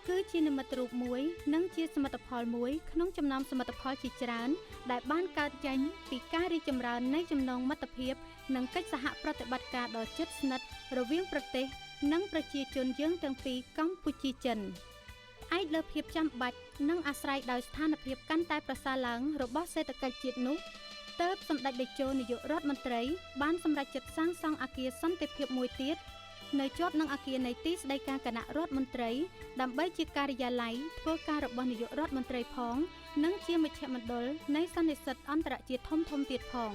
គឺជានិមិត្តរូបមួយនិងជាសមិទ្ធផលមួយក្នុងចំណោមសមិទ្ធផលជាច្រើនដែលបានកើតចេញពីការរីកចម្រើននៃចំណងមិត្តភាពនិងកិច្ចសហប្រតិបត្តិការដ៏ជិតស្និទ្ធរវាងប្រទេសនិងប្រជាជនយើងទាំងពីរកម្ពុជាចិនឯកលើភាពចាំបាច់និងអាស្រ័យដោយស្ថានភាពកាន់តែប្រសើរឡើងរបស់សេដ្ឋកិច្ចជាតិនោះទើបសម្ដេចតេជោនាយករដ្ឋមន្ត្រីបានសម្រេចចិត្តសាងសង់អគារសន្តិភាពមួយទៀតនៅជាប់នឹងអគារនៃទីស្តីការគណៈរដ្ឋមន្ត្រីដើម្បីជាការិយាល័យធ្វើការរបស់នាយករដ្ឋមន្ត្រីផងនិងជាមជ្ឈមណ្ឌលនៃសន្និសីទអន្តរជាតិធំៗទៀតផង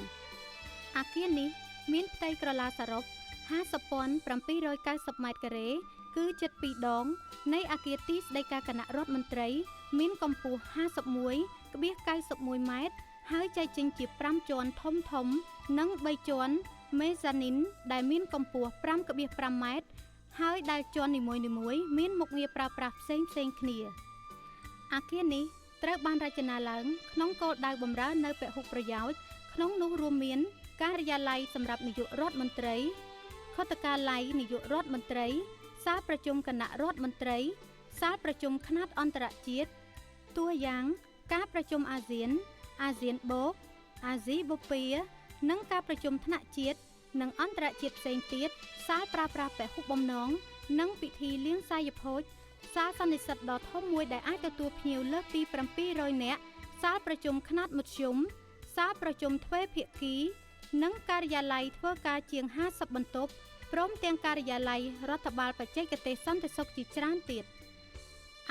អគារនេះមានផ្ទៃក្រឡាសរុប50,790ម៉ែត្រការ៉េគឺជិត2ដងនៃអគារទីស្តីការគណៈរដ្ឋមន្ត្រីមានកម្ពស់ 51.91 ម៉ែត្រហើយចែកចេញជា5ជាន់ធំនិង3ជាន់មេហ្សានីនដែលមានកម្ពស់ 5.5 ម៉ែត្រហើយដែលជាន់នីមួយៗមានមុខងារប្រើប្រាស់ផ្សេងៗគ្នាអគារនេះត្រូវបានរចនាឡើងក្នុងគោលដៅបម្រើនៅពហុប្រយោជន៍ក្នុងនោះរួមមានការិយាល័យសម្រាប់នាយករដ្ឋមន្ត្រីខុទ្ទកាល័យនាយករដ្ឋមន្ត្រីសាលប្រជុំគណៈរដ្ឋមន្ត្រីសាលប្រជុំខ្នាតអន្តរជាតិតួយ៉ាងការប្រជុំអាស៊ានអាស៊ានបូកអាស៊ីបូព៌ានិងការប្រជុំថ្នាក់ជាតិនិងអន្តរជាតិផ្សេងទៀតសាលប្រើប្រាស់ពហុបំណងនិងពិធីលៀងសាយភោជសាលសន្និសីទដ៏ធំមួយដែលអាចទទួលភ្ញៀវលើសពី700នាក់សាលប្រជុំខ្នាតមធ្យមសាលប្រជុំទ្វេភាគីនិងការិយាល័យធ្វើការជាង50បន្ទប់ព្រមទាំងការិយាល័យរដ្ឋបាលបច្ចេកទេសសន្តិសុខជាច្រើនទៀត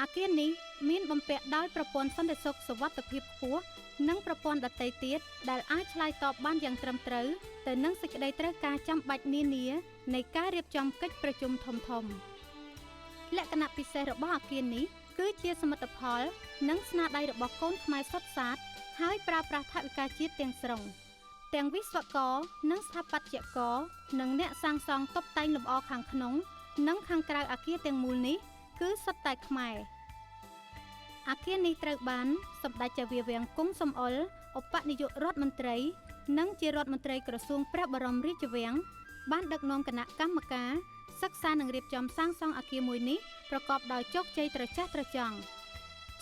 អគារនេះមានបំពាក់ដោយប្រព័ន្ធសន្តិសុខសុវត្ថិភាពខ្ពស់និងប្រព័ន្ធដទៃទៀតដែលអាចឆ្លើយតបបានយ៉ាងត្រឹមត្រូវទៅនឹងសេចក្តីត្រូវការចាំបាច់នានានៃការរៀបចំកិច្ចប្រជុំធំៗលក្ខណៈពិសេសរបស់អគារនេះគឺជាសមិទ្ធផលនិងស្នាដៃរបស់កូនខ្មែរសុទ្ធសាធហើយប្រើប្រាស់ថវិកាជាតិទាំងស្រុងទាំងវិស្វករនិងស្ថាបត្យករនិងអ្នកសាងសង់តុបតែងលម្អខាងក្នុងនិងខាងក្រៅអគារទាំងមូលនេះគឺសុទ្ធតែខ្មែរអគារនេះត្រូវបានសម្ដេចចៅវាំងគង់សំអុលឧបនាយករដ្ឋមន្ត្រីនិងជារដ្ឋមន្ត្រីក្រសួងព្រះបរមរាជវាំងបានដឹកនាំគណៈកម្មការសិក្សានិងរៀបចំសាងសង់អគារមួយនេះប្រកបដោយជោគជ័យត្រចះត្រចង់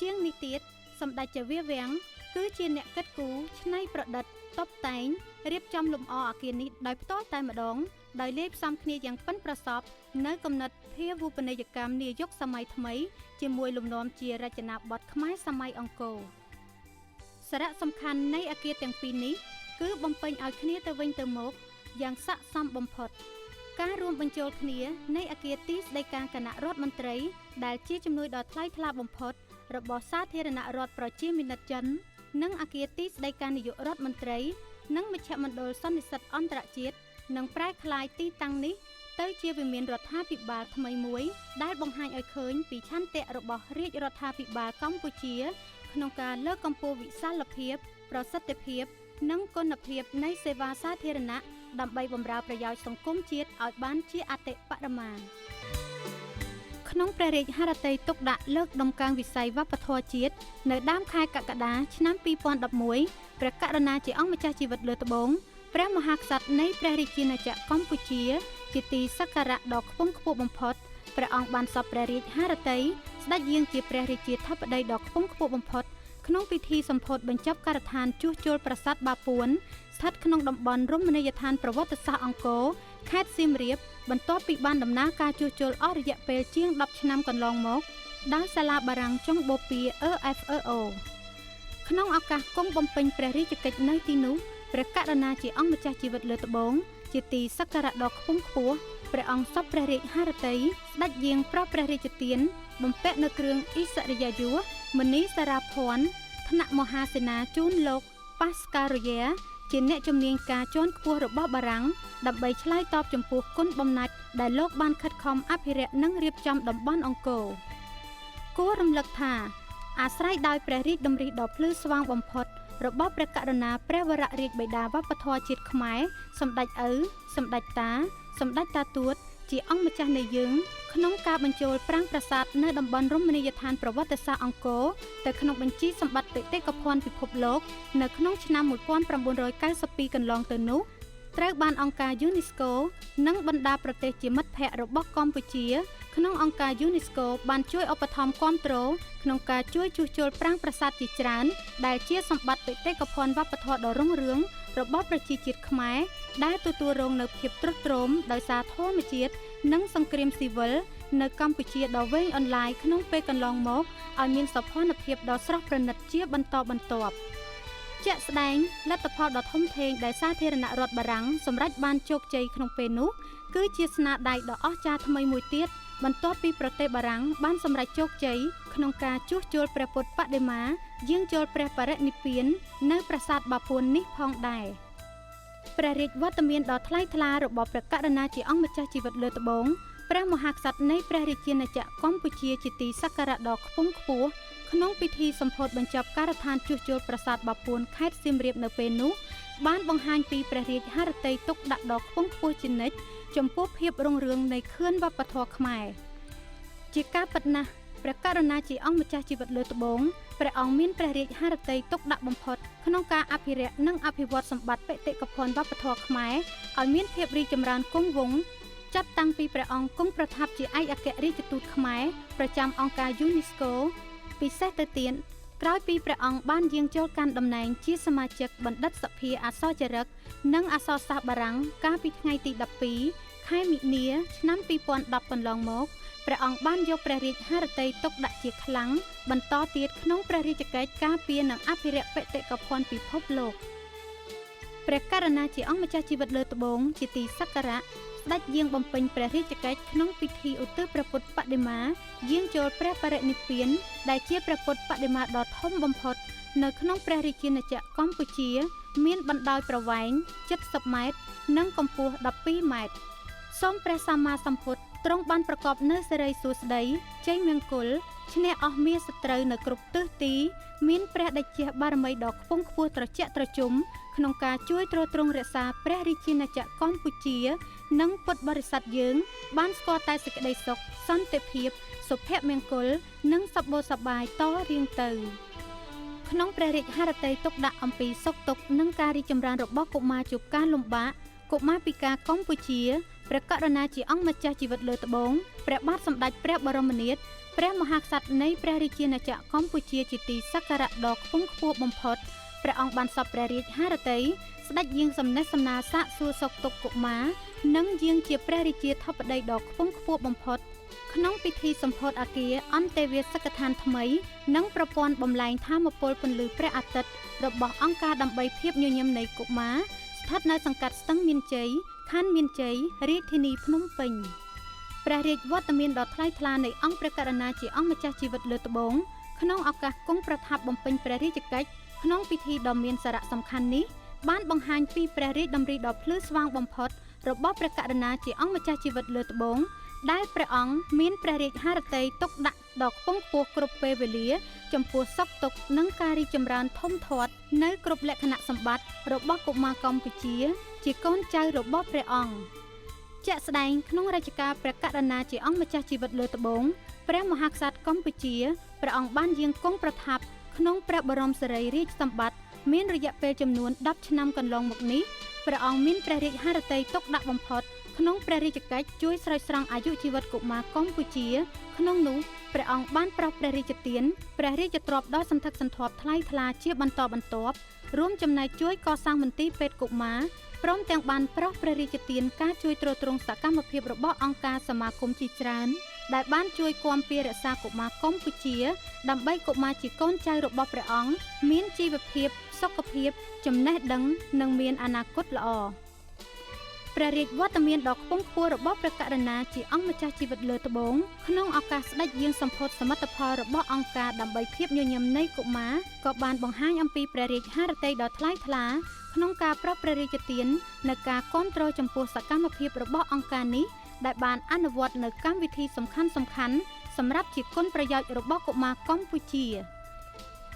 ជាងនេះទៀតសម្ដេចចៅវាំងគឺជាអ្នកគិតគូរច្នៃប្រឌិតតុបតែងរៀបចំលម្អអគារនេះដោយផ្ទាល់តែម្ដងដោយលាយផ្សំគ្នាយ៉ាងប៉ិនប្រសប់នៅគំនិតភាវូបនីយកម្មនាយកសម័យថ្មីជាមួយលំនាំជារចនាបថខ្មែរសម័យអង្គរសារៈសំខាន់នៃអគារទាំងពីរនេះគឺបំពេញឲ្យគ្នាទៅវិញទៅមកយ៉ាងស័ក្តិសមបំផុតការរួមបញ្ចូលគ្នានៃអគារទីស្តីការគណៈរដ្ឋមន្ត្រីដែលជាជំនួយដ៏ថ្លៃថ្លាបំផុតរបស់សាធារណរដ្ឋប្រជាមានិតចិននិងអគារទីស្តីការនាយករដ្ឋមន្ត្រីនិងមជ្ឈមណ្ឌលសន្និសីទអន្តរជាតិនឹងប្រែក្លាយទីតាំងនេះទៅជាវិមានរដ្ឋាភិបាលថ្មីមួយដែលបង្ហាញឲ្យឃើញពីឆន្ទៈរបស់រាជរដ្ឋាភិបាលកម្ពុជាក្នុងការលើកកម្ពស់វិសាលភាពប្រសិទ្ធភាពនិងគុណភាពនៃសេវាសាធារណៈដើម្បីបម្រើប្រយោជន៍សង្គមជាតិឲ្យបានជាអតិបរមាក្នុងព្រះរាជហឫទ័យទុកដាក់លើកដំកើងវិស័យវប្បធម៌ជាតិនៅដើមខែកក្កដាឆ្នាំ2011ព្រះករុណាជាអង្គម្ចាស់ជីវិតលើត្បូងព្រះមហាក្សត្រនៃព្រះរាជាណាចក្រកម្ពុជាជាទីសក្ការៈដ៏ខ្ពង់ខ្ពស់បំផុតព្រះអង្គបានសព្វព្រះរាជហឫទ័យស្ដេចយាងជាព្រះរាជាធិបតីដ៏ខ្ពង់ខ្ពស់បំផុតក្នុងពិធីសម្ពោធបញ្ចប់ការដ្ឋានជួសជុលប្រាសាទបាពួនស្ថិតក្នុងតំបន់រមណីយដ្ឋានប្រវត្តិសាស្ត្រអង្គរខេត្តសៀមរាបបន្ទាប់ពីបានដំណើរការជួសជុលអស់រយៈពេលជាង10ឆ្នាំកន្លងមកដោយសាលាបារាំងចុងបូព៌ា EFEO ក្នុងឱកាសគង់បំពេញព្រះរាជកិច្ចនៅទីនោះព្រះករុណាជាអង្គម្ចាស់ជីវិតលើត្បូងជាទីសក្ការៈដ៏ខ្ពង់ខ្ពស់ព្រះអង្គសព្វព្រះរាជហឫទ័យស្ដេចយាងប្រោសព្រះរាជទានបំពាក់នៅគ្រឿងឥស្សរិយយសមនីសារភ័ណ្ឌថ្នាក់មហាសេនាជូនលោកប៉ាស្ការូយ៉ាជាអ្នកជំនាញការជាន់ខ្ពស់របស់បារាំងដើម្បីឆ្លើយតបចំពោះគុណបំណាច់ដែលលោកបានខិតខំអភិរក្សនិងរៀបចំតំបន់អង្គរគួររំលឹកថាអាស្រ័យដោយព្រះរាជតម្រិះដ៏ភ្លឺស្វាងបំផុតរបស់ព្រះករុណាព្រះវររាជបិតាវប្បធម៌ជាតិខ្មែរសម្ដេចឪសម្ដេចតាសម្ដេចតាទួតជាអង្គម្ចាស់នៃយើងក្នុងការបញ្ចូលប្រាង្គប្រាសាទនៅតំបន់រមណីយដ្ឋានប្រវត្តិសាស្ត្រអង្គរទៅក្នុងបញ្ជីសម្បត្តិបេតិកភណ្ឌពិភពលោកនៅក្នុងឆ្នាំ1992កន្លងទៅនោះត្រូវបានអង្គការ UNESCO និងបណ្ដាប្រទេសជាមិត្តភ័ក្តិរបស់កម្ពុជាក្នុងអង្គការ UNESCO បានជួយឧបត្ថម្ភគាំទ្រក្នុងការជួយជួសជុលប្រាង្គប្រាសាទជាច្រើនដែលជាសម្បត្តិបេតិកភណ្ឌវប្បធម៌ដ៏រុងរឿងរបស់ប្រជាជាតិខ្មែរដែលទទួលរងនូវភាពទ្រុឌទ្រោមដោយសារធម្មជាតិនិងសង្គ្រាមស៊ីវិលនៅកម្ពុជាដ៏វែងអន្លាយក្នុងពេលកន្លងមកឲ្យមានសោភ័ណភាពដ៏ស្រស់ប្រណិតជាបន្តបន្ទាប់ជាក់ស្ដែងលទ្ធផលដ៏ធំធេងដែលសាធារណរដ្ឋបារាំងសម្រេចបានជោគជ័យក្នុងពេលនោះគឺជាស្នាដៃដ៏អស្ចារ្យថ្មីមួយទៀតបន្ទាប់ពីប្រទេសបារាំងបានសម្រេចជោគជ័យក្នុងការជួសជុលព្រះពុទ្ធបដិមាយាងចូលព្រះបរិនិព្វាននៅប្រាសាទបាពួននេះផងដែរព្រះរាជវត្តមានដ៏ថ្លៃថ្លារបស់ព្រះករុណាជាអង្គម្ចាស់ជីវិតលើត្បូងព្រះមហាក្សត្រនៃព្រះរាជាណាចក្រកម្ពុជាជាទីសក្ការៈដ៏ខ្ពង់ខ្ពស់ក្នុងពិធីសម្ពោធបញ្ចប់ការដ្ឋានជួសជុលប្រាសាទបាពួនខេត្តសៀមរាបនៅពេលនោះបានបង្ហាញពីព្រះរាជហឫទ័យទុកដាក់ដ៏ខ្ពង់ខ្ពស់ជានិច្ចចំពោះភាពរុងរឿងនៃខឿនវប្បធម៌ខ្មែរជាការពិតណាស់ព្រះករុណាជាអង្គម្ចាស់ជីវិតលើត្បូងព្រះអង្គមានព្រះរាជហឫទ័យទុកដាក់បំផុតក្នុងការអភិរក្សនិងអភិវឌ្ឍសម្បត្តិបេតិកភណ្ឌវប្បធម៌ខ្មែរឲ្យមានភាពរីកចម្រើនគង់វង្សចាប់តាំងពីព្រះអង្គគង់ប្រថាប់ជាឯកអគ្គរដ្ឋទូតខ្មែរប្រចាំអង្គការ UNESCO ពិសេសទៅទៀតក្រោយពីព្រះអង្គបានយាងចូលកាន់តំណែងជាសមាជិកបណ្ឌិតសភាអក្សរចារឹកនិងអក្សរសាស្ត្របារាំងកាលពីថ្ងៃទី12ខែមិនិនាឆ្នាំ2010កន្លងមកព្រះអង្គបានយកព្រះរាជហឫទ័យទុកដាក់ជាខ្លាំងបន្តទៀតក្នុងព្រះរាជកិច្ចការពារនិងអភិរក្សបេតិកភណ្ឌពិភពលោកព្រះករុណាជាអង្គម្ចាស់ជីវិតលើត្បូងជាទីសក្ការៈ ស្ដេចយាងបំពេញព្រះរាជកិច្ចក្នុងពិធីឧទ្ទិសព្រះពុទ្ធបដិមាយាងចូលព្រះបរិនិព្វានដែលជាព្រះពុទ្ធបដិមាដ៏ធំបំផុតនៅក្នុងព្រះរាជាណាចក្រកម្ពុជាមានបណ្ដោយប្រវែង70ម៉ែត្រនិងកម្ពស់12ម៉ែត្រសូមព្រះសម្មាសម្ពុទ្ធទ្រង់បានប្រកបនៅសិរីសួស្តីជ័យមង្គលឈ្នះអស់មារសត្រូវនៅគ្រប់ទិសទីមានព្រះដេចជាបារមីដ៏ខ្ពង់ខ្ពស់ត្រជាក់ត្រជុំក្នុងការជួយទ្រទ្រង់រក្សាព្រះរាជាណាចក្រកម្ពុជានិងពុទ្ធបរិស័ទយើងបានស្គាល់តែសេចក្តីសុខសន្តិភាពសុភមង្គលនិងសប្បុរសបាយតរៀងទៅក្នុងព្រះរាជហឫទ័យទុកដាក់អំពីសុខទុក្ខនិងការរីកចម្រើនរបស់កុមារជួបការលំបាកកុមារពិការកម្ពុជាព្រះករុណាជាអង្គម្ចាស់ជីវិតលើត្បូងព្រះបាទសម្ដេចព្រះបរមនាថព្រះមហាក្សត្រនៃព្រះរាជាណាចក្រកម្ពុជាជាទីសក្ការៈដ៏ខ្ពង់ខ្ពស់បំផុតព្រះអង្គបានសពព្រះរាជហឫទ័យស្ដេចយាងសំណេះសំណាលសាកសួរសុខទុក្ខកុមារនិងយាងជាព្រះរាជាធិបតីដ៏ខ្ពង់ខ្ពស់បំផុតក្នុងពិធីសម្ពោធអគារអន្តេវាសិកដ្ឋានថ្មីនិងប្រព័ន្ធបំលែងថាមពលពន្លឺព្រះអាទិត្យរបស់អង្គការដើម្បីភាពញញឹមនៃកុមារស្ថិតនៅសង្កាត់ស្ទឹងមានជ័យខណ្ឌមានជ័យរាជធានីភ្នំពេញព្រះរាជវត្តមានដ៏ថ្លៃថ្លានៃអង្គព្រះករុណាជាអង្គម្ចាស់ជីវិតលើត្បូងក្នុងឱកាសគង់ប្រថាប់បំពេញព្រះរាជកិច្ចក្នុងពិធីដ៏មានសារៈសំខាន់នេះបានបង្ហាញពីព្រះរាជតម្រិះដ៏ភ្លឺស្វាងបំផុតរបស់ព្រះករុណាជាអង្គម្ចាស់ជីវិតលើត្បូងដែលព្រះអង្គមានព្រះរាជហឫទ័យទុកដាក់ដ៏ខ្ពង់ខ្ពស់គ្រប់ពេលវេលាចំពោះសុខទុក្ខនិងការរីកចម្រើនធំធាត់នៅគ្រប់លក្ខណៈសម្បត្តិរបស់កុមារកម្ពុជាជាកូនចៅរបស់ព្រះអង្គជាក់ស្ដែងក្នុងរជ្ជកាលព្រះករុណាជាអង្គម្ចាស់ជីវិតលើត្បូងព្រះមហាក្សត្រកម្ពុជាព្រះអង្គបានយាងគង់ប្រថាប់ក្នុងព្រះបរមសារីរាជសម្បត្តិមានរយៈពេលចំនួន10ឆ្នាំកន្លងមកនេះព្រះអង្គមានព្រះរាជហឫទ័យទុកដាក់បំផុតក្នុងព្រះរាជកិច្ចជួយស្រោចស្រង់អាយុជីវិតកុមារកម្ពុជាក្នុងនោះព្រះអង្គបានប្រោសព្រះរាជទានព្រះរាជទ្រព្យដ៏សន្ធឹកសន្ធាប់ថ្លៃថ្លាជាបន្តបន្ទាប់រួមចំណែកជួយកសាងមន្ទីរពេទ្យកុមារព្រមទាំងបានប្រោសព្រះរាជទានការជួយទ្រទ្រង់សកម្មភាពរបស់អង្គការសមាគមជាច្រើនដែលបានជួយគាំពាររក្សាកុមារកម្ពុជាដើម្បីកុមារជាកូនចៅរបស់ព្រះអង្គមានជីវភាពសុខភាពចំណេះដឹងនិងមានអនាគតល្អព្រះរាជវត្តមានដ៏ខ្ពង់ខ្ពស់របស់ព្រះករុណាជាអង្គម្ចាស់ជីវិតលើត្បូងក្នុងឱកាសស្ដេចយាងសម្ពោធសមិទ្ធផលរបស់អង្គការដើម្បីភាពញញឹមនៃកុមារក៏បានបង្ហាញអំពីព្រះរាជហឫទ័យដ៏ថ្លៃថ្លាក្នុងការប្រោសព្រះរាជទាននៅការគាំទ្រចំពោះសកម្មភាពរបស់អង្គការនេះដែលបានអនុវត្តនៅកម្មវិធីសំខាន់ៗសម្រាប់ជាគុណប្រយោជន៍របស់កុមារកម្ពុជា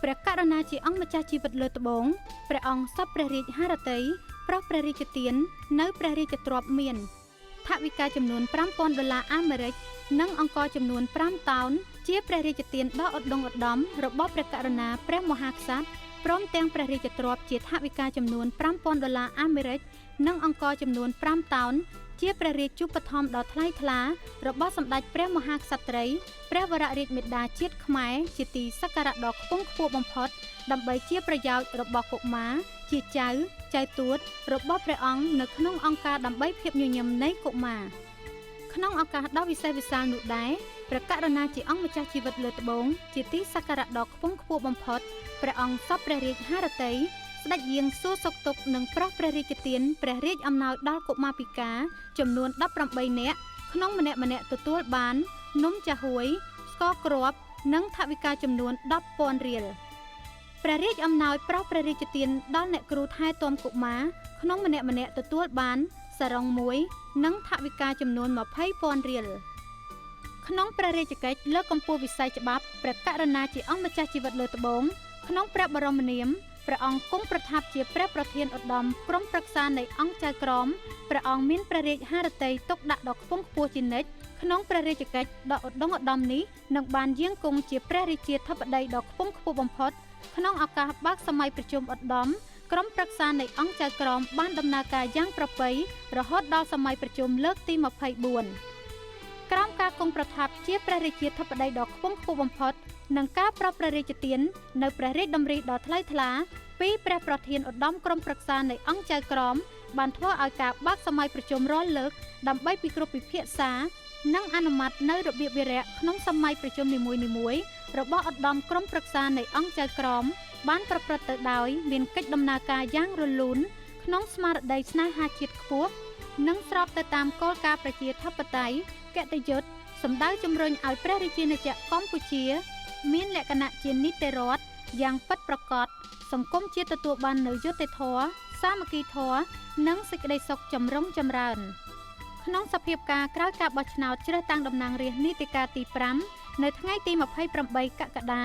ព្រះករុណាជាអង្គម្ចាស់ជីវិតលើត្បូងព្រះអង្គសពព្រះរាជហឫទ័យប្រោសព្រះរាជទាននៅព្រះរាជទ្រព្យមានថវិកាចំនួន$5,000អាមេរិកនិងអង្ករចំនួន5តោនជាព្រះរាជទានដ៏ឧត្តុង្គឧត្តមរបស់ព្រះករុណាព្រះមហាក្សត្រព្រមទាំងព្រះរាជទ្រព្យជាថវិកាចំនួន$5,000អាមេរិកនិងអង្ករចំនួន5តោនជាព្រះរាជឧបត្ថម្ភដ៏ថ្លៃថ្លារបស់សម្ដេចព្រះមហាក្សត្រីព្រះវររាជមាតាជាតិខ្មែរជាទីសក្ការៈដ៏ខ្ពង់ខ្ពស់បំផុតដើម្បីជាប្រយោជន៍របស់កុមារជាចៅទួតរបស់ព្រះអង្គនៅក្នុងអង្គការដើម្បីភាពញញឹមនៃកុមារក្នុងឱកាសដ៏វិសេសវិសាលនោះដែរព្រះករុណាជាអង្គម្ចាស់ជីវិតលើត្បូងជាទីសក្ការៈដ៏ខ្ពង់ខ្ពស់បំផុតព្រះអង្គសពព្រះរាជហឫទ័យស្ដេចយាងសួរសុខទុក្ខនិងប្រោសព្រះរាជទានព្រះរាជអំណោយដល់កុមារពិការចំនួន18នាក់ក្នុងម្នាក់ទទួលបាននំចាហួយស្ករគ្រាប់និងថវិកាចំនួន10,000រៀលព្រះរាជអំណោយប្រោសព្រះរាជទានដល់អ្នកគ្រូថែទាំកុមារក្នុងម្នាក់ទទួលបានសារ៉ុងមួយនិងថវិកាចំនួន20,000រៀលក្នុងព្រះរាជកិច្ចលើកកម្ពស់វិស័យច្បាប់ព្រះករុណាជាអង្គម្ចាស់ជីវិតលើត្បូងក្នុងព្រះបរមនាមព្រះអង្គគង់ប្រថាប់ជាព្រះប្រធានឧត្តមក្រុមប្រឹក្សានៃអង្គចៅក្រមព្រះអង្គមានព្រះរាជហឫទ័យទុកដាក់ដ៏ខ្ពង់ខ្ពស់ជានិច្ចក្នុងព្រះរាជកិច្ចដ៏ឧត្តុង្គឧត្តមនេះនឹងបានយាងគង់ជាព្រះរាជាធិបតីដ៏ខ្ពង់ខ្ពស់បំផុតក្នុងឱកាសបើកសម័យប្រជុំឧត្តមក្រុមប្រឹក្សានៃអង្គចៅក្រមបានដំណើរការយ៉ាងប្រពៃរហូតដល់សម័យប្រជុំលើកទី24ក្រោមការគង់ប្រថាប់ជាព្រះរាជាធិបតីដ៏ខ្ពង់ខ្ពស់បំផុតនិងការប្រោសព្រះរាជទាននៅព្រះរាជតម្រិះដ៏ថ្លៃថ្លាពីព្រះប្រធានឧត្តមក្រុមប្រឹក្សានៃអង្គចៅក្រមបានធ្វើឲ្យការបើកសម័យប្រជុំរាល់លើកដើម្បីពិគ្រោះពិភាក្សានិងអនុម័តនៅរបៀបវារៈក្នុងសម័យប្រជុំនីមួយៗរបស់ឧត្តមក្រុមប្រឹក្សានៃអង្គចៅក្រមបានប្រព្រឹត្តទៅដោយមានកិច្ចដំណើរការយ៉ាងរលូនក្នុងស្មារតីស្នេហាជាតិខ្ពស់ និងស្របទៅតាមគោលការណ៍ប្រជាធិបតេយ្យគតិយុត្តសម្ដៅជំរុញឲ្យព្រះរាជាណាចក្រកម្ពុជាមានលក្ខណៈជានីតិរដ្ឋយ៉ាងពិតប្រាកដសង្គមជាតិទទួលបាននូវយុត្តិធម៌សាមគ្គីធម៌និងសេចក្តីសុខចម្រុងចម្រើនក្នុងសភាពការក្រោយការបោះឆ្នោតជ្រើសតាំងតំណាងរាស្ត្រនីតិកាលទី5នៅថ្ងៃទី28កក្កដា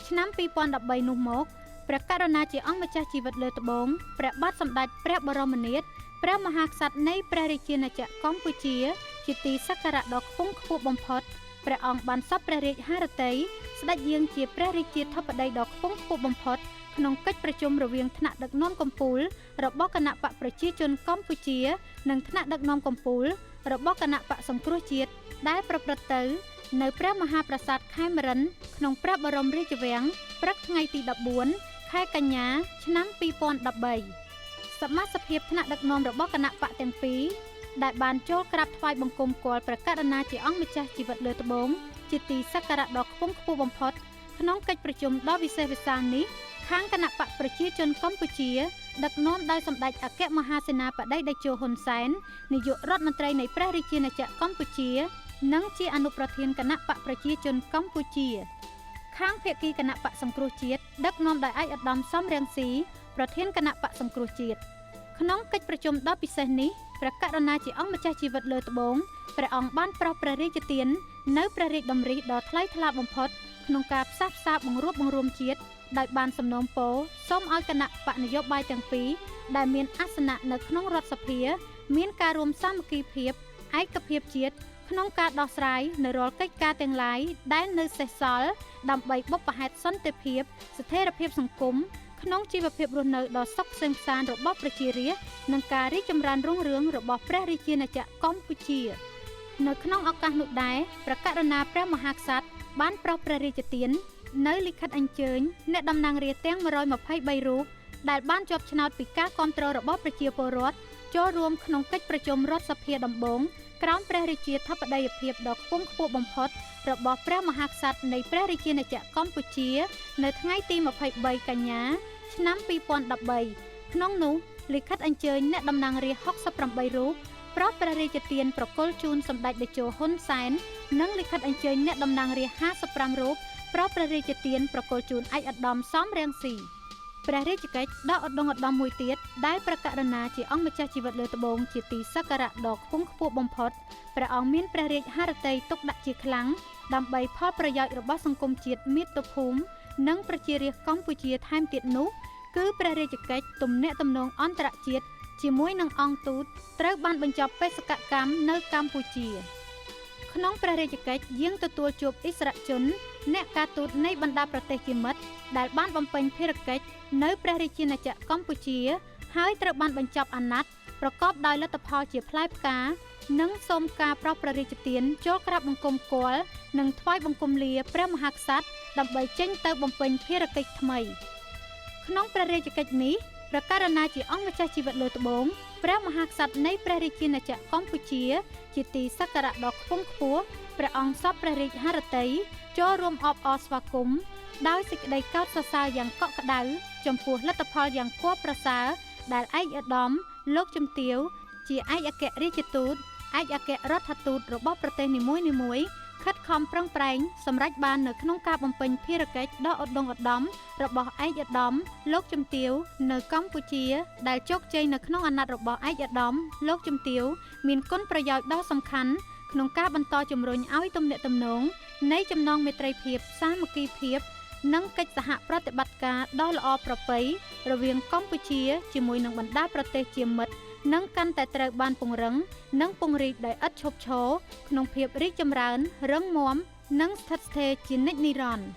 ឆ្នាំ2013នោះមកព្រះករុណាជាអង្គម្ចាស់ជីវិតលើត្បូងព្រះបាទសម្ដេចព្រះបរមនាថព្រះមហាក្សត្រនៃព្រះរាជាណាចក្រកម្ពុជាជាទីសក្ការៈដ៏ខ្ពង់ខ្ពស់បំផុតព្រះអង្គបានសព្វព្រះរាជហឫទ័យស្ដេចយាងជាព្រះរាជាធិបតីដ៏ខ្ពង់ខ្ពស់បំផុតក្នុងកិច្ចប្រជុំរវាងថ្នាក់ដឹកនាំកំពូលរបស់គណៈបកប្រជាជនកម្ពុជានិងថ្នាក់ដឹកនាំកំពូលរបស់គណៈបកសង្គ្រោះជាតិដែលប្រព្រឹត្តទៅនៅព្រះមហាប្រាសាទខេមរិន្ទក្នុងព្រះបរមរាជវាំងព្រឹកថ្ងៃទី14ខែកញ្ញាឆ្នាំ2013សមាជិកភាពថ្នាក់ដឹកនាំរបស់គណៈបកទាំងពីរដែលបានចូលក្រាបថ្វាយបង្គំគាល់ព្រះករុណាជាអង្គម្ចាស់ជីវិតលើត្បូងជាទីសក្ការៈដ៏ខ្ពង់ខ្ពស់បំផុតក្នុងកិច្ចប្រជុំដ៏វិសេសវិសាលនេះខាងគណៈបកប្រជាជនកម្ពុជាដឹកនាំដោយសម្ដេចអគ្គមហាសេនាបតីតេជោហ៊ុនសែននាយករដ្ឋមន្ត្រីនៃព្រះរាជាណាចក្រកម្ពុជានិងជាអនុប្រធានគណៈបកប្រជាជនកម្ពុជាខាងភាគីគណៈបកសង្គ្រោះជាតិដឹកនាំដោយឯកឧត្តមសំរងស៊ីប្រធានគណៈបកសង្គ្រោះជាតិក្នុងកិច្ចប្រជុំដ៏ពិសេសនេះព្រះករុណាជាអង្គម្ចាស់ជីវិតលើត្បូងព្រះអង្គបានប្រោសព្រះរាជទាននៅព្រះរាជតម្រិះដ៏ថ្លៃថ្លាបំផុតក្នុងការផ្សះផ្សាបង្រួបបង្រួមជាតិដោយបានសំណូមពរសូមឲ្យគណៈបកនយោបាយទាំងពីរដែលមានអាសនៈនៅក្នុងរដ្ឋសភាមានការរួមសាមគ្គីភាពឯកភាពជាតិក្នុងការដោះស្រាយនៅរាល់កិច្ចការទាំងឡាយដែលនៅសេសសល់ដើម្បីបុព្វហេតុសន្តិភាពស្ថិរភាពសង្គមក្នុងជីវភាពរស់នៅដ៏សុខក្សេមក្សាន្តរបស់ប្រជារាស្ត្រនិងការរីកចម្រើនរុងរឿងរបស់ព្រះរាជាណាចក្រកម្ពុជានៅក្នុងឱកាសនោះដែរព្រះករុណាព្រះមហាក្សត្របានប្រោសព្រះរាជទាននៅលិខិតអញ្ជើញអ្នកតំណាងរាស្ត្រទាំង123រូបដែលបានជាប់ឆ្នោតពីការគាំទ្ររបស់ប្រជាពលរដ្ឋចូលរួមក្នុងកិច្ចប្រជុំរដ្ឋសភាដំបូងក្រោមព្រះរាជាធិបតីភាពដ៏ខ្ពង់ខ្ពស់បំផុតរបស់ព្រះមហាក្សត្រនៃព្រះរាជាណាចក្រកម្ពុជានៅថ្ងៃទី23កញ្ញាឆ្នាំ2013ក្នុងនោះលិខិតអញ្ជើញអ្នកតំណាងរាស្ត្រ68រូបប្រោសព្រះរាជទានប្រគល់ជូនសម្ដេចតេជោហ៊ុនសែននិងលិខិតអញ្ជើញអ្នកតំណាងរាស្ត្រ55រូបប្រោសព្រះរាជទានប្រគល់ជូនឯកឧត្តមសំរងស៊ីព្រះរាជកិច្ចដ៏ឧត្តមឧត្តមមួយទៀតដែលព្រះករុណាជាអង្គម្ចាស់ជីវិតលើត្បូងជាទីសក្ការៈដ៏ខ្ពង់ខ្ពស់បំផុតព្រះអង្គមានព្រះរាជហឫទ័យទុកដាក់ជាខ្លាំងដើម្បីផលប្រយោជន៍របស់សង្គមជាតិមាតុភូមិនិងប្រជារាស្ត្រកម្ពុជាថែមទៀតនោះគឺព្រះរាជកិច្ចទំនាក់ទំនងអន្តរជាតិជាមួយនឹងអង្គទូតត្រូវបានបញ្ចប់បេសកកម្មនៅកម្ពុជាក្នុងព្រះរាជកិច្ចយាងទទួលជួបឥស្សរជនអ្នកការទូតនៃបណ្ដាប្រទេសជាមិត្តដែលបានបំពេញភារកិច្ចនៅព្រះរាជាណាចក្រកម្ពុជាហើយត្រូវបានបញ្ចប់អាណត្តិប្រកបដោយលទ្ធផលជាផ្លែផ្កានិងសូមការប្រោសព្រះរាជទានចូលក្រាបបង្គំគាល់និងថ្វាយបង្គំលាព្រះមហាក្សត្រដើម្បីចេញទៅបំពេញភារកិច្ចថ្មីក្នុងព្រះរាជកិច្ចនេះព្រះករុណាជាអង្គម្ចាស់ជីវិតលើត្បូងព្រះមហាក្សត្រនៃព្រះរាជាណាចក្រកម្ពុជាជាទីសក្ការៈដ៏ខ្ពង់ខ្ពស់ព្រះអង្គសពព្រះរាជហឫទ័យចូលរួមអបអរស្វាគមន៍ដោយសេចក្តីកោតសរសើរយ៉ាងកក់ក្ដៅចំពោះលទ្ធផលយ៉ាងគួរប្រសើរដែលឯកឧត្តមលោកជំទាវជាឯកអគ្គរដ្ឋទូតឯកអគ្គរដ្ឋទូតរបស់ប្រទេសនីមួយៗខិតខំប្រឹងប្រែងសម្រេចបាននៅក្នុងការបំពេញភារកិច្ចដ៏ឧត្តមឧត្តមរបស់ឯកឧត្តមលោកជំទាវនៅកម្ពុជាដែលជោគជ័យនៅក្នុងអាណត្តិរបស់ឯកឧត្តមលោកជំទាវមានគុណប្រយោជន៍ដ៏សំខាន់ក្នុងការបន្តជំរុញឲ្យទំនាក់ទំនងនៃចំណងមេត្រីភាពសាមគ្គីភាពនិងកិច្ចសហប្រតិបត្តិការដ៏ល្អប្រពៃរវាងកម្ពុជាជាមួយនឹងបណ្ដាប្រទេសជាមិត្តនឹងកាន់តែត្រូវបានពង្រឹងនិងពង្រីកដោយឥតឈប់ឈរក្នុងភាពរីកចម្រើនរឹងមាំនិងស្ថិតស្ថេរជានិច្ចនិរន្តរ៍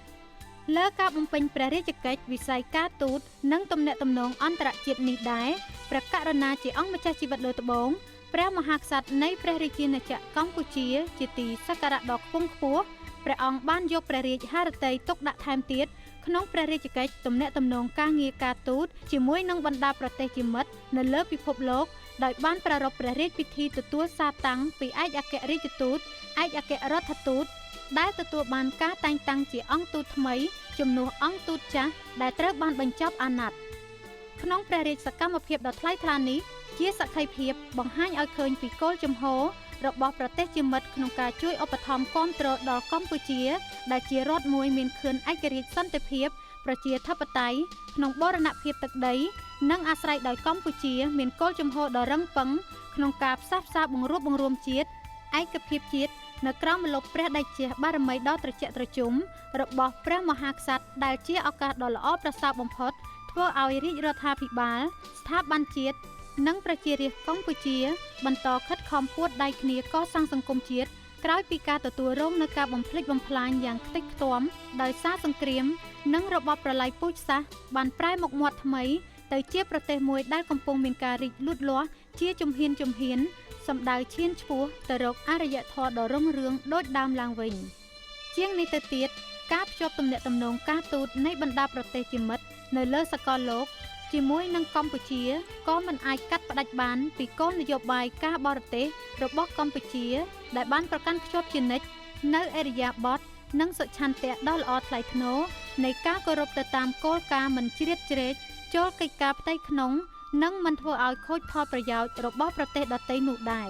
លើការបំពេញព្រះរាជកិច្ចវិស័យការទូតនិងទំនាក់ទំនងអន្តរជាតិនេះដែរព្រះករុណាជាអង្គម្ចាស់ជីវិតលើត្បូងព្រះមហាក្សត្រនៃព្រះរាជាណាចក្រកម្ពុជាជាទីសក្ការៈដ៏ខ្ពង់ខ្ពស់ព្រះអង្គបានយកព្រះរាជហឫទ័យទុកដាក់ថែមទៀតក្នុងព្រះរាជកិច្ចទំនាក់ទំនងការងារការទូតជាមួយនឹងបណ្ដាប្រទេសជាមិត្តនៅលើពិភពលោកដោយបានប្រារព្ធព្រះរាជពិធីទទួលសារតាំងពីឯកអគ្គរដ្ឋទូតឯកអគ្គរដ្ឋទូតដែលទទួលបានការតែងតាំងជាអង្គទូតថ្មីជំនួសអង្គទូតចាស់ដែលត្រូវបានបញ្ចប់អាណត្តិក្នុងព្រះរាជសកម្មភាពដ៏ថ្លៃថ្លានេះ ជាសក្ខីភាពបង្ហាញឲ្យឃើញពីគោលជំហររបស់ប្រទេសជាមិត្តក្នុងការជួយឧបត្ថម្ភគាំទ្រដល់កម្ពុជាដែលជារដ្ឋមួយមានខឿនឯករាជ្យសន្តិភាពប្រជាធិបតេយ្យក្នុងបូរណភាពទឹកដីនិងអាស្រ័យដោយកម្ពុជាមានគោលជំហរដ៏រឹងប៉ឹងក្នុងការផ្សះផ្សាបង្រួបបង្រួមជាតិឯកភាពជាតិនៅក្រោមម្លប់ព្រះតេជះបារមីដ៏ត្រជាក់ត្រជុំរបស់ព្រះមហាក្សត្រដែលជាឱកាសដ៏ល្អប្រសើរបំផុតធ្វើឲ្យរាជរដ្ឋាភិបាលស្ថាប័នជាតិនិងប្រជារាស្ត្រកម្ពុជាបន្តខិតខំពួតដៃគ្នាកសាងសង្គមជាតិក្រោយពីការទទួលរងនូវការបំផ្លិចបំផ្លាញយ៉ាងខ្ទេចខ្ទាំដោយសារសង្គ្រាមនិងរបបប្រល័យពូជសាសន៍បានប្រែមុខមាត់ថ្មីទៅជាប្រទេសមួយដែលកំពុងមានការរីកលូតលាស់ជាជំហានសម្ដៅឈានឆ្ពោះទៅរកអរិយធម៌ដ៏រុងរឿងដូចដើមឡើងវិញជាងនេះទៅទៀតការភ្ជាប់ទំនាក់ទំនងការទូតនៃបណ្ដាប្រទេសជាមិត្តនៅលើសកលលោកជាមួយនឹងកម្ពុជាក៏មិនអាចកាត់ផ្ដាច់បានពីគោលនយោបាយការបរទេសរបស់កម្ពុជាដែលបានប្រកាន់ខ្ជាប់ជានិច្ចនៅឥរិយាបថនិងសុឆន្ទៈដ៏ល្អថ្លៃថ្នូរនៃការគោរពទៅតាមគោលការណ៍មិនជ្រៀតជ្រែកចូលកិច្ចការផ្ទៃក្នុងនិងមិនធ្វើឲ្យខូចផលប្រយោជន៍របស់ប្រទេសដទៃនោះដែរ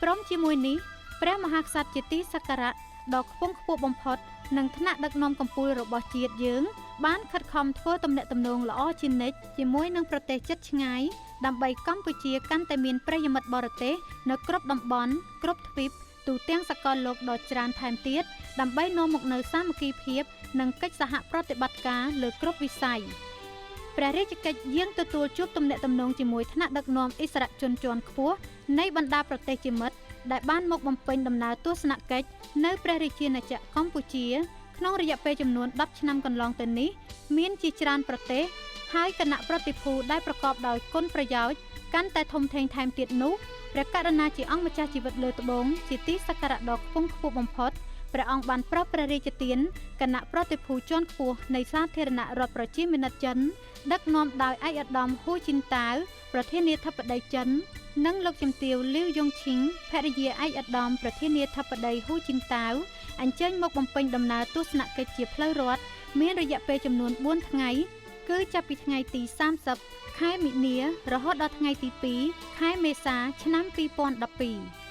ព្រមជាមួយនេះព្រះមហាក្សត្រជាទីសក្ការៈដ៏ខ្ពង់ខ្ពស់បំផុតនិងថ្នាក់ដឹកនាំកំពូលរបស់ជាតិយើងបានខិតខំធ្វើទំនាក់ទំនងល្អជានិច្ចជាមួយនឹងប្រទេសជិតឆ្ងាយដើម្បីកម្ពុជាកាន់តែមានប្រិយមិត្តបរទេសនៅគ្រប់តំបន់គ្រប់ទ្វីបទូទាំងសកលលោកដ៏ច្រើនថែមទៀតដើម្បីនាំមកនូវសាមគ្គីភាពនិងកិច្ចសហប្រតិបត្តិការលើគ្រប់វិស័យព្រះរាជកិច្ចយាងទទួលជួបទំនាក់ទំនងជាមួយថ្នាក់ដឹកនាំឥស្សរជនជាន់ខ្ពស់នៃបណ្ដាប្រទេសជាមិត្តដែលបានមកបំពេញដំណើរទស្សនកិច្ចនៅព្រះរាជាណាចក្រកម្ពុជាក្នុងរយៈពេលចំនួន10ឆ្នាំកន្លងទៅនេះមានជាច្រើនប្រទេសហើយគណៈប្រតិភូដែលប្រកបដោយគុណប្រយោជន៍កាន់តែធំធេងថែមទៀតនោះព្រះករុណាជាអង្គម្ចាស់ជីវិតលើត្បូងជាទីសក្ការៈដ៏ខ្ពង់ខ្ពស់បំផុតព្រះអង្គបានប្រោសព្រះរាជទានគណៈប្រតិភូជាន់ខ្ពស់នៃសាធារណរដ្ឋប្រជាមានិតចិនដឹកនាំដោយឯកឧត្តមហ៊ូជីនតាវប្រធានាធិបតីចិននិងលោកជំទាវលីវយ៉ុងឈីងភរិយាឯកឧត្តមប្រធានាធិបតីហ៊ូជីនតាវអញ្ជើញមកបំពេញដំណើរទស្សនកិច្ចជាផ្លូវរដ្ឋមានរយៈពេលចំនួន4ថ្ងៃគឺចាប់ពីថ្ងៃទី30ខែមិនិនារហូតដល់ថ្ងៃទី2ខែមេសាឆ្នាំ2012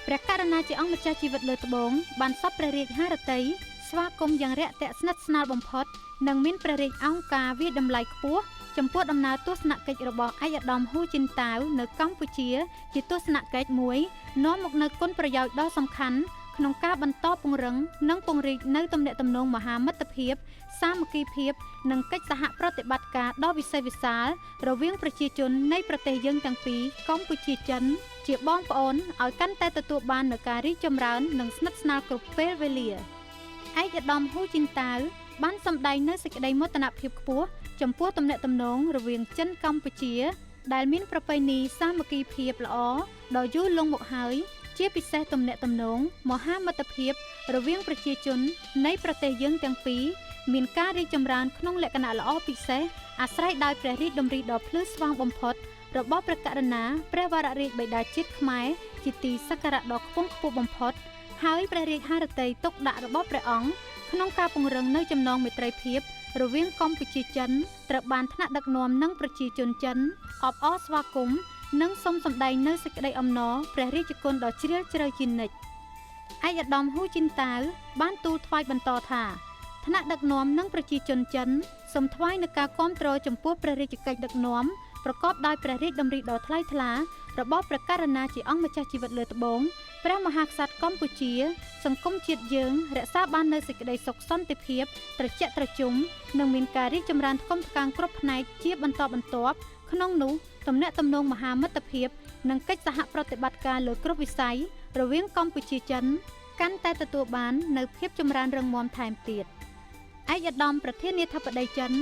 ព្រះករុណាជាអង្គម្ចាស់ជីវិតលើត្បូងបានសពព្រះរាជហឫទ័យស្វាគមន៍យ៉ាងរាក់ទាក់ស្និទ្ធស្នាលបំផុតនិងមានព្រះរាជអង្ការវាតម្លៃខ្ពស់ចំពោះដំណើរទស្សនកិច្ចរបស់ឯកឧត្តមហ៊ូជីនតាវនៅកម្ពុជាជាទស្សនកិច្ចមួយនាំមកនូវគុណប្រយោជន៍ដ៏សំខាន់ក្នុងការបន្តពង្រឹងនិងពង្រីកនូវទំនាក់ទំនងមហាមិត្តភាពសាមគ្គីភាពនិងកិច្ចសហប្រតិបត្តិការដ៏វិសេសវិសាលរវាងប្រជាជននៃប្រទេសយើងទាំងពីរកម្ពុជាចិនជាបងប្អូនឲ្យកាន់តែទទួលបាននូវការរីកចម្រើននិងស្និទ្ធស្នាលគ្រប់ពេលវេលាឯកឧត្តមហ៊ូជីនតាវបានសម្ដែងនូវសេចក្តីមោទនភាពខ្ពស់ចំពោះទំនាក់ទំនងរវាងចិនកម្ពុជាដែលមានប្រពៃណីសាមគ្គីភាពល្អដ៏យូរលង់មកហើយជាពិសេសទំនាក់ទំនងមហាមិត្តភាពរវាងប្រជាជននៃប្រទេសយើងទាំងពីរមានការរីកចម្រើនក្នុងលក្ខណៈល្អពិសេសអាស្រ័យដោយព្រះរាជតម្រិះដ៏ភ្លឺស្វាងបំផុតរបស់ព្រះករុណាព្រះវររាជបិតាជាតិខ្មែរជាទីសក្ការៈដ៏ខ្ពង់ខ្ពស់បំផុតហើយព្រះរាជហឫទ័យទុកដាក់របស់ព្រះអង្គក្នុងការពង្រឹងនូវចំណងមេត្រីភាពរវាងកម្ពុជាចិនត្រូវបានថ្នាក់ដឹកនាំនិងប្រជាជនចិនអបអរស្វាគមន៍និងសូមសម្ដែងនូវសេចក្តីអំណរព្រះរាជគុណដ៏ជ្រាលជ្រៅជានិច្ចឯកឧត្តមហ៊ូជីនតាវបានទូលថ្វាយបន្តថាថ្នាក់ដឹកនាំនិងប្រជាជនចិនសូមថ្វាយនូវការគាំទ្រចំពោះព្រះរាជកិច្ចដឹកនាំប្រកបដោយព្រះរាជតម្រិះដ៏ថ្លៃថ្លារបស់ព្រះករុណាជាអង្គម្ចាស់ជីវិតលើត្បូងព្រះមហាក្សត្រកម្ពុជាសង្គមជាតិយើងរក្សាបាននូវសេចក្តីសុខសន្តិភាពត្រជាក់ត្រជុំនិងមានការរីកចម្រើនថ្កុំថ្កើងគ្រប់ផ្នែកជាបន្តបន្ទាប់ក្នុងនោះទំនាក់ទំនងមហាមិត្តភាពនិងកិច្ចសហប្រតិបត្តិការលើគ្រប់វិស័យរវាងកម្ពុជាចិនកាន់តែទទួលបាននូវភាពចម្រើនរឹងមាំថែមទៀតឯកឧត្តមប្រធានាធិបតីចិន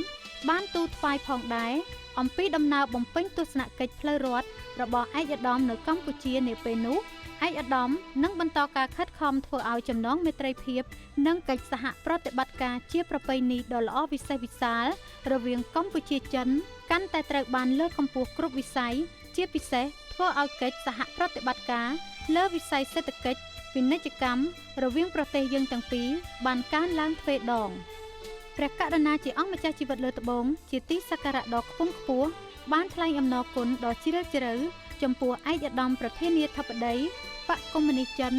បានទូលថ្វាយផងដែរអំពីដំណើរបំពេញទស្សនកិច្ចផ្លូវរដ្ឋរបស់ឯកឧត្តមនៅកម្ពុជានាពេលនោះឯកឧត្តមនឹងបន្តការខិតខំធ្វើឲ្យចំណងមេត្រីភាពនិងកិច្ចសហប្រតិបត្តិការជាប្រពៃណីដ៏ល្អវិសេសវិសាលរវាងកម្ពុជាចិនកាន់តែត្រូវបានលើកកម្ពស់គ្រប់វិស័យជាពិសេសធ្វើឲ្យកិច្ចសហប្រតិបត្តិការលើវិស័យសេដ្ឋកិច្ចពាណិជ្ជកម្មរវាងប្រទេសយើងទាំងពីរបានកើនឡើងទ្វេដងព្រះករុណាជាអង្គម្ចាស់ជីវិតលើត្បូងជាទីសក្ការៈដ៏ខ្ពង់ខ្ពស់ បានថ្លែងអំណរគុណដ៏ជ្រាលជ្រៅចំពោះឯកឧត្តមប្រធានាធិបតីបកកុម្មុយនីសចិន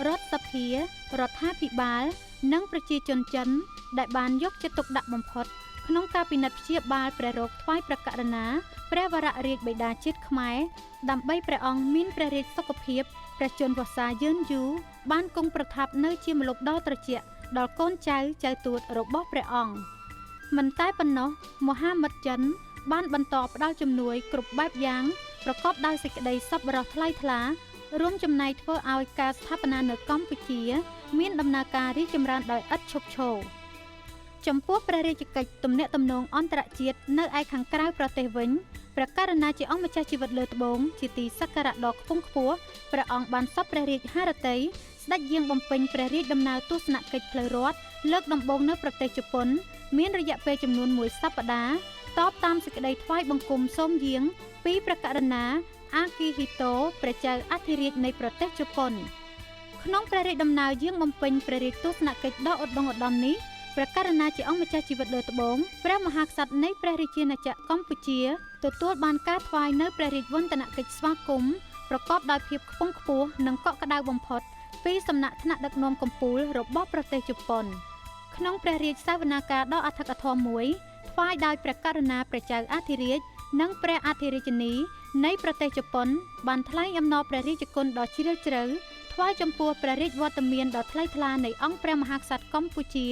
រដ្ឋសភារដ្ឋាភិបាលនិងប្រជាជនចិនដែលបានយកចិត្តទុកដាក់បំផុតក្នុងការពិនិត្យព្យាបាលព្រះរោគថ្វាយព្រះករុណាព្រះវររាជបិតាជាតិខ្មែរដើម្បីព្រះអង្គមានព្រះរាជសុខភាពព្រះជន្មវស្សាយឺនយូរបានគង់ប្រថាប់នៅជាម្លប់ដ៏ត្រជាក់ដល់កូនចៅទួតរបស់ព្រះអង្គមិនតែប៉ុណ្ណោះមហាមិត្តចិនបានបន្តផ្ដល់ជំនួយគ្រប់បែបយ៉ាងប្រកបដោយសេចក្តីសប្បុរសថ្លៃថ្លារួមចំណែកធ្វើឲ្យការស្ថាបនានៅកម្ពុជាមានដំណើរការរីកចម្រើនដោយឥតឈប់ឈរចំពោះព្រះរាជកិច្ចទំនាក់ទំនងអន្តរជាតិនៅឯខាងក្រៅប្រទេសវិញព្រះករុណាជាអង្គម្ចាស់ជីវិតលើត្បូងជាទីសក្ការៈដ៏ខ្ពង់ខ្ពស់ព្រះអង្គបានសព្វព្រះរាជហឫទ័យស្ដេចយាងបំពេញព្រះរាជដំណើរទស្សនកិច្ចផ្លូវរដ្ឋលើកដំបូងនៅប្រទេសជប៉ុនមានរយៈពេលចំនួន1សប្តាហ៍តបតាមសេចក្តីថ្វាយបង្គំសូមយាងពីព្រះករុណាអាគីហ៊ីតូព្រះចៅអធិរាជនៃប្រទេសជប៉ុនក្នុងព្រះរាជដំណើរយាងបំពេញព្រះរាជទស្សនកិច្ចដ៏ឧត្តុង្គឧត្តមនេះព្រះករុណាជាអង្គម្ចាស់ជីវិតលើត្បូងព្រះមហាក្សត្រនៃព្រះរាជាណាចក្រកម្ពុជាទទួលបានការថ្វាយនៅព្រះរាជវន្តនកិច្ចស្វាគមន៍ប្រកបដោយភាពខ្ពង់ខ្ពស់និងកក់ក្ដៅបំផុតពីសំណាក់ថ្នាក់ដឹកនាំកំពូលរបស់ប្រទេសជប៉ុនក្នុងព្រះរាជសវនាការដ៏អធិកអធមមួយថ្វាយដោយព្រះករុណាព្រះចៅអធិរាជនិងព្រះអធិរាជិនីនៃប្រទេសជប៉ុនបានថ្លែងអំណរព្រះរាជគុណដ៏ជ្រាលជ្រៅថ្វាយចំពោះព្រះរាជវត្តមានដ៏ថ្លៃថ្លានៃអង្គព្រះមហាក្សត្រកម្ពុជា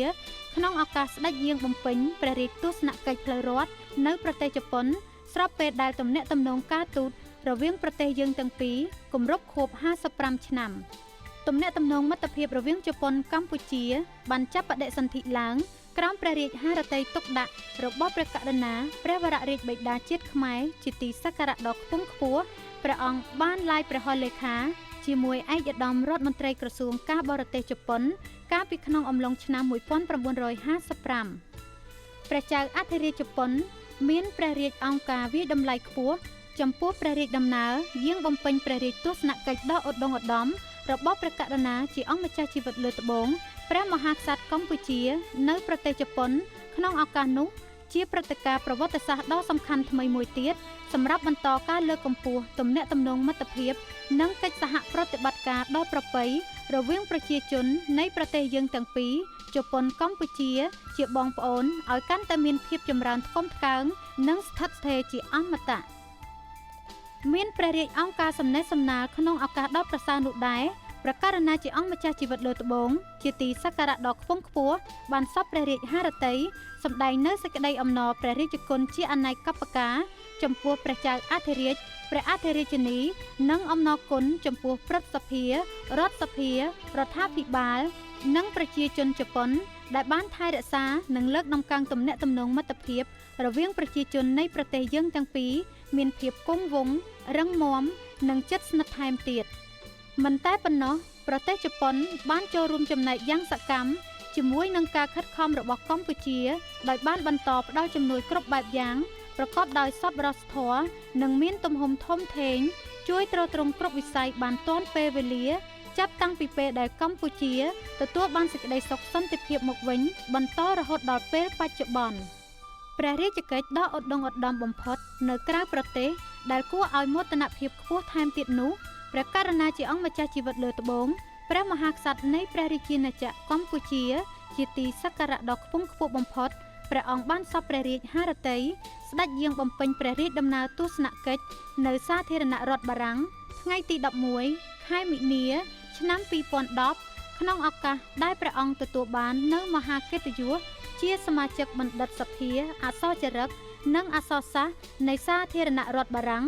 ក្នុងឱកាសស្ដេចយាងបំពេញព្រះរាជទស្សនកិច្ចផ្លូវរដ្ឋនៅប្រទេសជប៉ុនស្របពេលដែលទំនាក់ទំនងការទូតរវាងប្រទេសយើងទាំងពីរគម្រប់ខួប55ឆ្នាំទំនាក់ទំនងមិត្តភាពរវាងជប៉ុនកម្ពុជាបានចាប់បដិសន្ធិឡើងក្រោមព្រះរាជហឫទ័យទុកដាក់របស់ព្រះករុណាព្រះវររាជបិតាជាតិខ្មែរជាទីសក្ការៈដ៏ខ្ពង់ខ្ពស់ព្រះអង្គបានឡាយព្រះហស្ថលេខាជាមួយឯកឧត្តមរដ្ឋមន្ត្រីក្រសួងការបរទេសជប៉ុនកាលពីក្នុងអំឡុងឆ្នាំ1955ព្រះចៅអធិរាជជប៉ុនមានព្រះរាជអង្គការវាយតម្លៃខ្ពស់ចំពោះព្រះរាជដំណើរយាងបំពេញព្រះរាជទស្សនកិច្ចដ៏ឧត្តុង្គឧត្តមរបស់ព្រះករុណាជាអង្គម្ចាស់ជីវិតលើត្បូងព្រះមហាក្សត្រកម្ពុជានៅប្រទេសជប៉ុនក្នុងឱកាសនោះជាព្រឹត្តិការណ៍ប្រវត្តិសាស្ត្រដ៏សំខាន់ថ្មីមួយទៀតសម្រាប់បន្តការលើកកម្ពស់ទំនាក់ទំនងមិត្តភាពនិងកិច្ចសហប្រតិបត្តិការដ៏ប្រពៃរវាងប្រជាជននៃប្រទេសយើងទាំងពីរជប៉ុនកម្ពុជាជាបងប្អូនឲ្យកាន់តែមានភាពចម្រើនថ្កុំថ្កើងនិងស្ថិតស្ថេរជាអមតៈមានព្រះរាជអង្គការសំណេះសំណាលក្នុងឱកាសដ៏ប្រសើរនោះដែរព្រះករុណាជាអង្គម្ចាស់ជីវិតលើត្បូងជាទីសក្ការៈដ៏ខ្ពង់ខ្ពស់បានសព្វព្រះរាជហឫទ័យសម្ដែងនៅសេចក្តីអំណរព្រះរាជគុណជាអនេកប្បការចំពោះព្រះចៅអធិរាជព្រះអធិរាជិនីនិងអំណរគុណចំពោះព្រឹទ្ធសភារដ្ឋសភារដ្ឋាភិបាលនិងប្រជាជនជប៉ុនដែលបានថែរក្សានិងលើកតម្កើងទំនាក់ទំនងមិត្តភាពរវាងប្រជាជននៃប្រទេសយើងទាំងពីរមានភាពគង់វង្សរឹងមាំនិងជិតស្និទ្ធថែមទៀតមិនតែប៉ុណ្ណោះប្រទេសជប៉ុនបានចូលរួមចំណែកយ៉ាងសកម្មជាមួយនឹងការខិតខំរបស់កម្ពុជាដោយបានបន្តផ្ដល់ជំនួយគ្រប់បែបយ៉ាងប្រកបដោយសប្បុរសធម៌និងមានទំហំធំធេងជួយទ្រទ្រង់គ្រប់វិស័យបានទាន់ពេលវេលាចាប់តាំងពីពេលដែលកម្ពុជាទទួលបានសេចក្តីសុខសន្តិភាពមកវិញបន្តរហូតដល់ពេលបច្ចុប្បន្នព្រះរាជកិច្ចដ៏ឧត្តុង្គឧត្តមបំផុតនៅក្រៅប្រទេសដែលគួរឲ្យមោទនភាពខ្ពស់ថែមទៀតនោះព្រះករុណាជាអង្គម្ចាស់ជីវិតលើត្បូងព្រះមហាក្សត្រនៃព្រះរាជាណាចក្រកម្ពុជាជាទីសក្ការៈដ៏ខ្ពង់ខ្ពស់បំផុតព្រះអង្គបានសព្វព្រះរាជហឫទ័យស្ដេចយាងបំពេញព្រះរាជដំណើរទស្សនកិច្ចនៅសាធារណរដ្ឋបារាំងថ្ងៃទី11ខែមិនិនាឆ្នាំ2010ក្នុងឱកាសដែលព្រះអង្គទទួលបាននូវមហាកិត្តិយសជាសមាជិកបណ្ឌិតសភាអក្សរចារឹកនិងអក្សរសាស្ត្រនៃសាធារណរដ្ឋបារាំង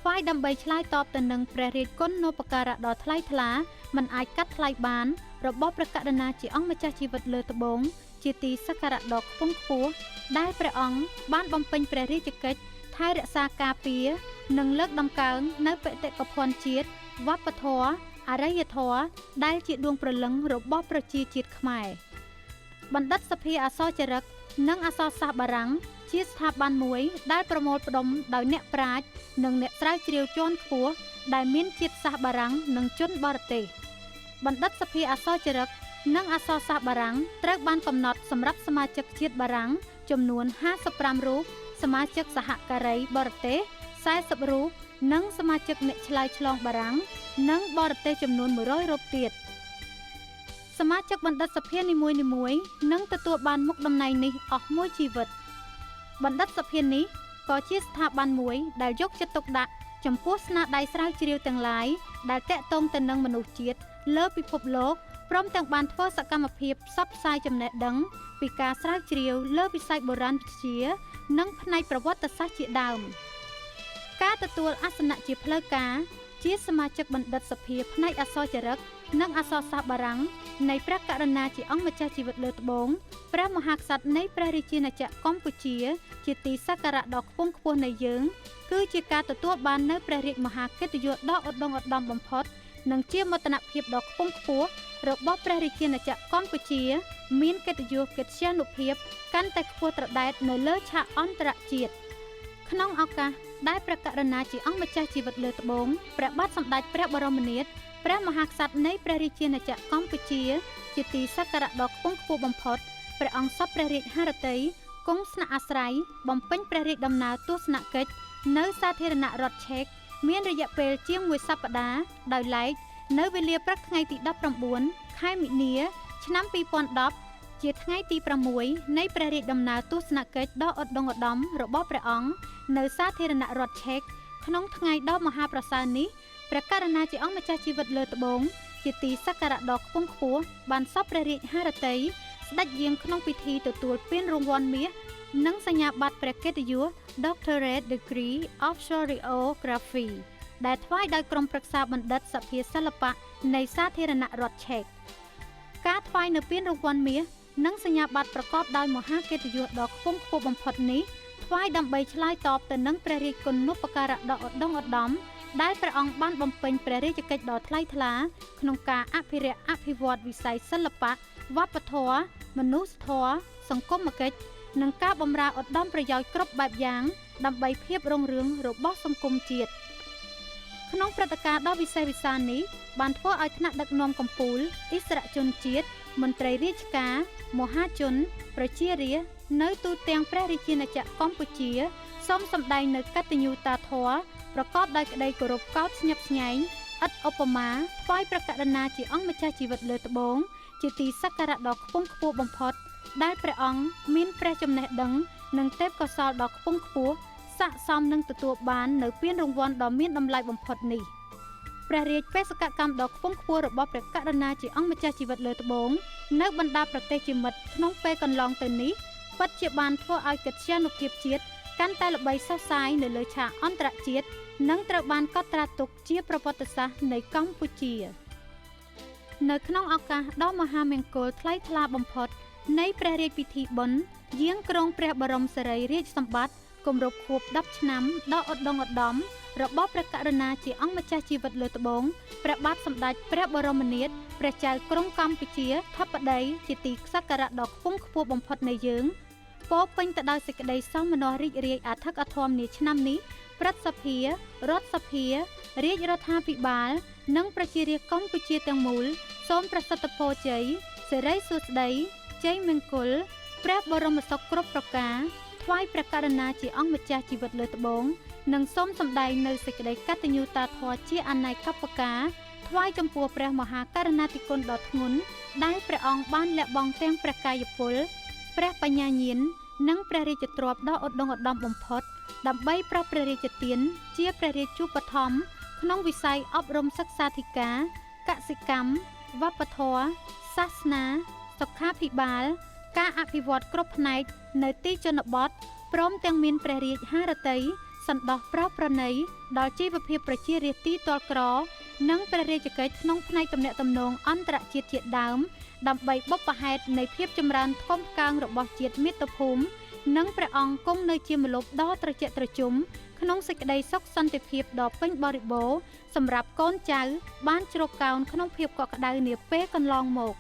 ថ្វាយដើម្បីឆ្លើយតបទៅនឹងព្រះរាជគុណូបការៈដ៏ថ្លៃថ្លាមិនអាចកាត់ថ្លៃបានរបស់ព្រះករុណាជាអង្គម្ចាស់ជីវិតលើត្បូងជាទីសក្ការៈដ៏ខ្ពង់ខ្ពស់ដែលព្រះអង្គបានបំពេញព្រះរាជកិច្ចថែរក្សាការពារនិងលើកតម្កើងនៅបេតិកភណ្ឌជាតិវប្បធម៌អរិយធម៌ដែលជាដួងព្រលឹងរបស់ប្រជាជាតិខ្មែរបណ្ឌិតសភាអក្សរចារឹកនិងអក្សរសាស្ត្របារាំងជាស្ថាប័នមួយដែលប្រមូលផ្ដុំដោយអ្នកប្រាជ្ញនិងអ្នកស្រាវជ្រាវជាន់ខ្ពស់ដែលមានជាតិសាសន៍បារាំងនិងជនបរទេសបណ្ឌិតសភាអក្សរចារឹកនិងអក្សរសាស្ត្របារាំងត្រូវបានកំណត់សម្រាប់សមាជិកជាតិបារាំងចំនួន55រូប សមាជិកសហការីបរទេស40រូបនិងសមាជិកអ្នកឆ្លើយឆ្លងបារាំងនិងបរទេសចំនួន100រូបទៀតសមាជិកបណ្ឌិតសភានីមួយៗនឹងទទួលបានមុខតំណែងនេះអស់មួយជីវិតបណ្ឌិតសភានេះក៏ជាស្ថាប័នមួយដែលយកចិត្តទុកដាក់ចំពោះស្នាដៃស្រាវជ្រាវទាំងឡាយដែលតាក់ទងទៅនឹងមនុស្សជាតិលើពិភពលោកព្រមទាំងបានធ្វើសកម្មភាពផ្សព្វផ្សាយចំណេះដឹងពីការស្រាវជ្រាវលើវិស័យបុរាណវិទ្យានិងផ្នែកប្រវត្តិសាស្ត្រជាដើមការទទួលអាសនៈជាផ្លូវការជាសមាជិកបណ្ឌិតសភាផ្នែកអក្សរចារឹកនិងអក្សរសាស្ត្របារាំងនៃព្រះករុណាជាអង្គម្ចាស់ជីវិតលើត្បូងព្រះមហាក្សត្រនៃព្រះរាជាណាចក្រកម្ពុជាជាទីសក្ការៈដ៏ខ្ពង់ខ្ពស់នៃយើងគឺជាការទទួលបាននូវព្រះរាជមហាកិត្តិយសដ៏ឧត្តមឧត្តមបំផុតនិងជាមោទនភាពដ៏ខ្ពង់ខ្ពស់របស់ព្រះរាជាណាចក្រកម្ពុជាមានកិត្តិយសកិត្យានុភាពកាន់តែខ្ពស់ត្រដែតនៅលើឆាកអន្តរជាតិក្នុងឱកាសដែលព្រះករុណាជាអង្គម្ចាស់ជីវិតលើត្បូងព្រះបាទសម្ដេចព្រះបរមនាថព្រះមហាក្សត្រនៃព្រះរាជាណាចក្រកម្ពុជាជាទីសក្ការៈដ៏ខ្ពង់ខ្ពស់បំផុតព្រះអង្គសពព្រះរាជហឫទ័យគង់ស្នាក់អាស្រ័យបំពេញព្រះរាជដំណើរទស្សនកិច្ចនៅសាធារណរដ្ឋឆេកមានរយៈពេលជាង1សប្តាហ៍ដោយឡែកនៅវេលាព្រឹកថ្ងៃទី19ខែមិនិនាឆ្នាំ2010ជាថ្ងៃទី6នៃព្រះរាជដំណើរទស្សនកិច្ចដ៏ឧត្តមឧត្តមរបស់ព្រះអង្គនៅសាធារណរដ្ឋឆេកក្នុងថ្ងៃដ៏មហាប្រសើរនេះព្រះករុណាជាអង្គម្ចាស់ជីវិតលើត្បូងជាទីសក្ការៈដ៏ខ្ពង់ខ្ពស់បានសពព្រះរាជហឫទ័យស្ដេចយាងក្នុងពិធីទទួលពានរង្វាន់មាសនិងសញ្ញាបត្រព្រះកិត្តិយស Doctorate Degree of Historiography ដែលថ្វាយដោយក្រុមប្រឹក្សាបណ្ឌិតសភាសិល្បៈនៃសាធារណរដ្ឋឆេកការថ្វាយនៅពានរង្វាន់មាសនិងសញ្ញាបត្រប្រកបដោយមហាកិត្តិយសដ៏ខ្ពង់ខ្ពស់បំផុតនេះថ្វាយដើម្បីឆ្លើយតបទៅនឹងព្រះរាជគុណូបការៈដ៏ឧត្តមឧត្តមដែលព្រះអង្គបានបំពេញព្រះរាជកិច្ចដ៏ថ្លៃថ្លាក្នុងការអភិរក្សអភិវឌ្ឍវិស័យសិល្បៈវប្បធម៌មនុស្សធម៌សង្គមគិច្ចនិងការបម្រើឧត្តមប្រយោជន៍គ្រប់បែបយ៉ាងដើម្បីភាពរុងរឿងរបស់សង្គមជាតិក្នុងព្រឹត្តិការណ៍ដ៏វិសេសវិសាលនេះបានធ្វើឲ្យថ្នាក់ដឹកនាំកម្ពុជាឥស្សរជនជាតិមន្ត្រីរាជការមហាជនប្រជារាស្ត្រនៅទូទាំងព្រះរាជាណាចក្រកម្ពុជាសូមសម្ដែងនូវកតញ្ញូតាធម៌ប្រកបដោយក្តីគោរពកោតស្ញប់ស្ញែងឥតឧបមាថ្វាយព្រះករុណាជាអង្គម្ចាស់ជីវិតលើត្បូងជាទីសក្ការៈដ៏ខ្ពង់ខ្ពស់បំផុតដែលព្រះអង្គមានព្រះចំណេះដឹងនិងទេពកោសល្យដ៏ខ្ពង់ខ្ពស់ស័ក្តិសមនឹងទទួលបាននៅពានរង្វាន់ដ៏មានតម្លៃបំផុតនេះព្រះរាជបេសកកម្មដ៏ខ្ពង់ខ្ពស់របស់ព្រះករុណាជាអង្គម្ចាស់ជីវិតលើត្បូងនៅបណ្ដាប្រទេសជាមិត្តក្នុងពេលកន្លងទៅនេះពិតជាបានធ្វើឲ្យកិត្យានុភាពជាតិកាន់តែល្បីសុះសាយនៅលើឆាកអន្តរជាតិនិងត្រូវបានកត់ត្រាទុកជាប្រវត្តិសាស្ត្រនៃកម្ពុជានៅក្នុងឱកាសដ៏មហាមង្គលថ្លៃថ្លាបំផុតនៃព្រះរាជពិធីបុណ្យយាងគ្រងព្រះបរមសារីរាជសម្បត្តិគម្រប់ខួប10ឆ្នាំដ៏ឧត្តមឧត្តមរបស់ព្រះករុណាជាអង្គម្ចាស់ជីវិតលើត្បូងព្រះបាទសម្ដេចព្រះបរមនាថព្រះចៅក្រុងកម្ពុជាធិបតីជាទីសក្ការៈដ៏ខ្ពង់ខ្ពស់បំផុតនៃយើងពោពេញទៅដោយសេចក្តីសោមនស្សរីករាយអធិកអធមនាឆ្នាំនេះព្រឹទ្ធសភារដ្ឋសភារាជរដ្ឋាភិបាលនិងប្រជារាស្ត្រកម្ពុជាទាំងមូលសូមប្រសិទ្ធពរជ័យសិរីសួស្តីជ័យមង្គលព្រះបរមសុខគ្រប់ប្រការថ្វាយព្រះករុណាជាអង្គម្ចាស់ជីវិតលើត្បូងនិងសូមសម្ដែងនៅសេចក្តីកតញ្ញូតាធម៌ជាអនេកបការថ្វាយចំពោះព្រះមហាករុណាធិគុណដ៏ធ្ងន់ដែលព្រះអង្គបានលះបង់ទាំងព្រះកាយពលព្រះបញ្ញាញាណនិងព្រះរាជទ្រព្យដ៏ឧត្តមឧត្តមបំផុតដើម្បីប្រោសព្រះរាជទានជាព្រះរាជូបត្ថម្ភក្នុងវិស័យអប់រំសិក្សាធិការកសិកម្មវប្បធម៌សាសនាសុខាភិបាលការអភិវឌ្ឍគ្រប់ផ្នែកនៅទីជនបទព្រមទាំងមានព្រះរាជហឫទ័យសន្តោសប្រោសប្រណីដល់ជីវភាពប្រជារាស្ត្រទីទាល់ក្រនិងព្រះរាជកិច្ចក្នុងផ្នែកទំនាក់ទំនងអន្តរជាតិជាដើមដើម្បីបុព្វហេតុនៃភាពចម្រើនថ្កុំថ្កើងរបស់ជាតិមាតុភូមិនិងព្រះអង្គគង់នៅជាម្លប់ដ៏ត្រជាក់ត្រជុំក្នុងសេចក្តីសុខសន្តិភាពដ៏ពេញបរិបូរណ៍សម្រាប់កូនចៅបានជ្រកកោនក្នុងភាពកក់ក្ដៅនាពេលកន្លងមក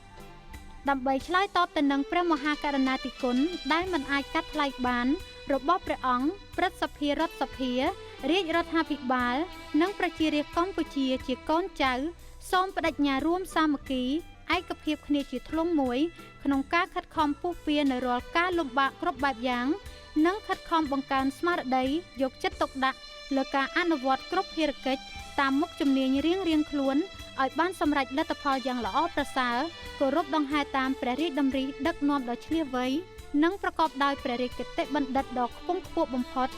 ដើម្បីឆ្លើយតបទៅនឹងព្រះមហាករុណាធិគុណដែលមិនអាចកាត់ថ្លៃបានរបស់ព្រះអង្គព្រឹទ្ធសភារដ្ឋសភារាជរដ្ឋាភិបាលនិងប្រជារាស្ត្រកម្ពុជាជាកូនចៅសូមបដិញ្ញារួមសាមគ្គី ឯកភាពគ្នាជាធ្លុងមួយក្នុងការខិតខំពុះពៀនៅរាល់ការលំបាកគ្រប់បែបយ៉ាងនិងខិតខំបង្កើនស្មារតីយកចិត្តទុកដាក់លើការអនុវត្តគ្រប់ភារកិច្ចតាមមុខជំនាញរៀងៗខ្លួនឲ្យបានសម្រេចលទ្ធផលយ៉ាងល្អប្រសើរគោរពដង្ហែតាមព្រះរាជតម្រិះដឹកនាំដ៏ឈ្លាសវៃនិងប្រកបដោយព្រះរាជគតិបណ្ឌិតដ៏ខ្ពង់ខ្ពស់បំផុត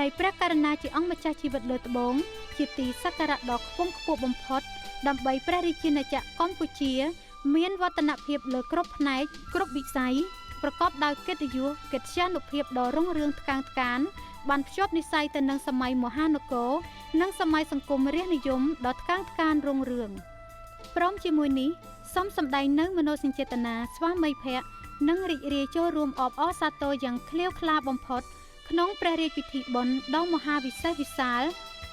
នៃព្រះករុណាជាអង្គម្ចាស់ជីវិតលើត្បូងជាទីសក្ការៈដ៏ខ្ពង់ខ្ពស់បំផុតដើម្បីព្រះរាជាណាចក្រកម្ពុជាមានវឌ្ឍនភាពលើគ្រប់ផ្នែកគ្រប់វិស័យប្រកបដោយកិត្តិយសកិត្យានុភាពដ៏រុងរឿងថ្កើងថ្កានបានភ្ជាប់និស្ស័យទៅនឹងសម័យមហានគរនិងសម័យសង្គមរាស្ត្រនិយមដ៏ថ្កើងថ្កានរុងរឿងព្រមជាមួយនេះសូមសម្ដែងនៅមនោសញ្ចេតនាស្វាមីភក្តិនិងរីករាយចូលរួមអបអរសាទរយ៉ាងក្លៀវក្លាបំផុតក្នុងព្រះរាជពិធីបុណ្យដ៏មហាវិសេសវិសាល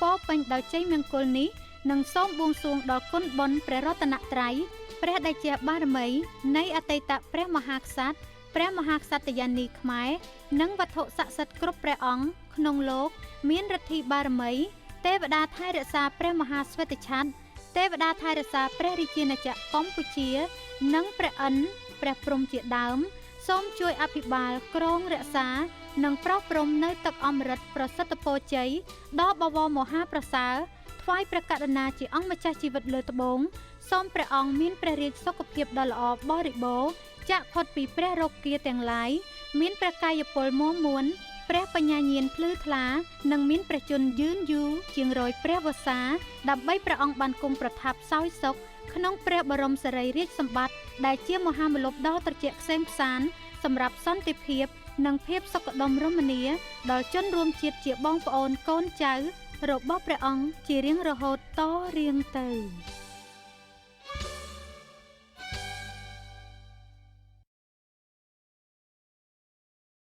ពោរពេញដោយជ័យមង្គលនេះនិងសូមបួងសួងដល់គុណបុណ្យព្រះរតនត្រ័យព្រះតេជះបារមីនៃអតីតព្រះមហាក្សត្រព្រះមហាក្សត្រិយានីខ្មែរនិងវត្ថុស័ក្តិសិទ្ធិគ្រប់ព្រះអង្គក្នុងលោកមានឫទ្ធិបារមីទេវតាថែរក្សាព្រះមហាស្វេតឆ័ត្រទេវតាថែរក្សាព្រះរាជាណាចក្រកម្ពុជានិងព្រះឥន្ទព្រះព្រហ្មជាដើមសូមជួយអភិបាលគ្រងរក្សានិងប្រោសព្រំនៅទឹកអមរិតប្រសិទ្ធពរជ័យដ៏បវរមហាប្រសើរថ្វាយព្រះករុណាជាអង្គម្ចាស់ជីវិតលើត្បូងសូមព្រះអង្គមានព្រះរាជសុខភាពដ៏ល្អបរិបូរណ៍ចាក់ផុតពីព្រះរោគាទាំងឡាយមានព្រះកាយពលមាំមួនព្រះបញ្ញាញាណភ្លឺថ្លានិងមានព្រះជន្មយឺនយូរជាងរយព្រះវស្សាដើម្បីព្រះអង្គបានគង់ប្រថាប់សោយសុខក្នុងព្រះបរមសារីរាជសម្បត្តិដែលជាមហាមលុបដ៏ត្រជាក់ក្សេមក្សាន្តសម្រាប់សន្តិភាពនិងភាពសុខដុមរមនាដល់ជនរួមជាតិជាបងប្អូនកូនចៅរបស់ព្រះអង្គជារៀងរហូតតរៀងទៅ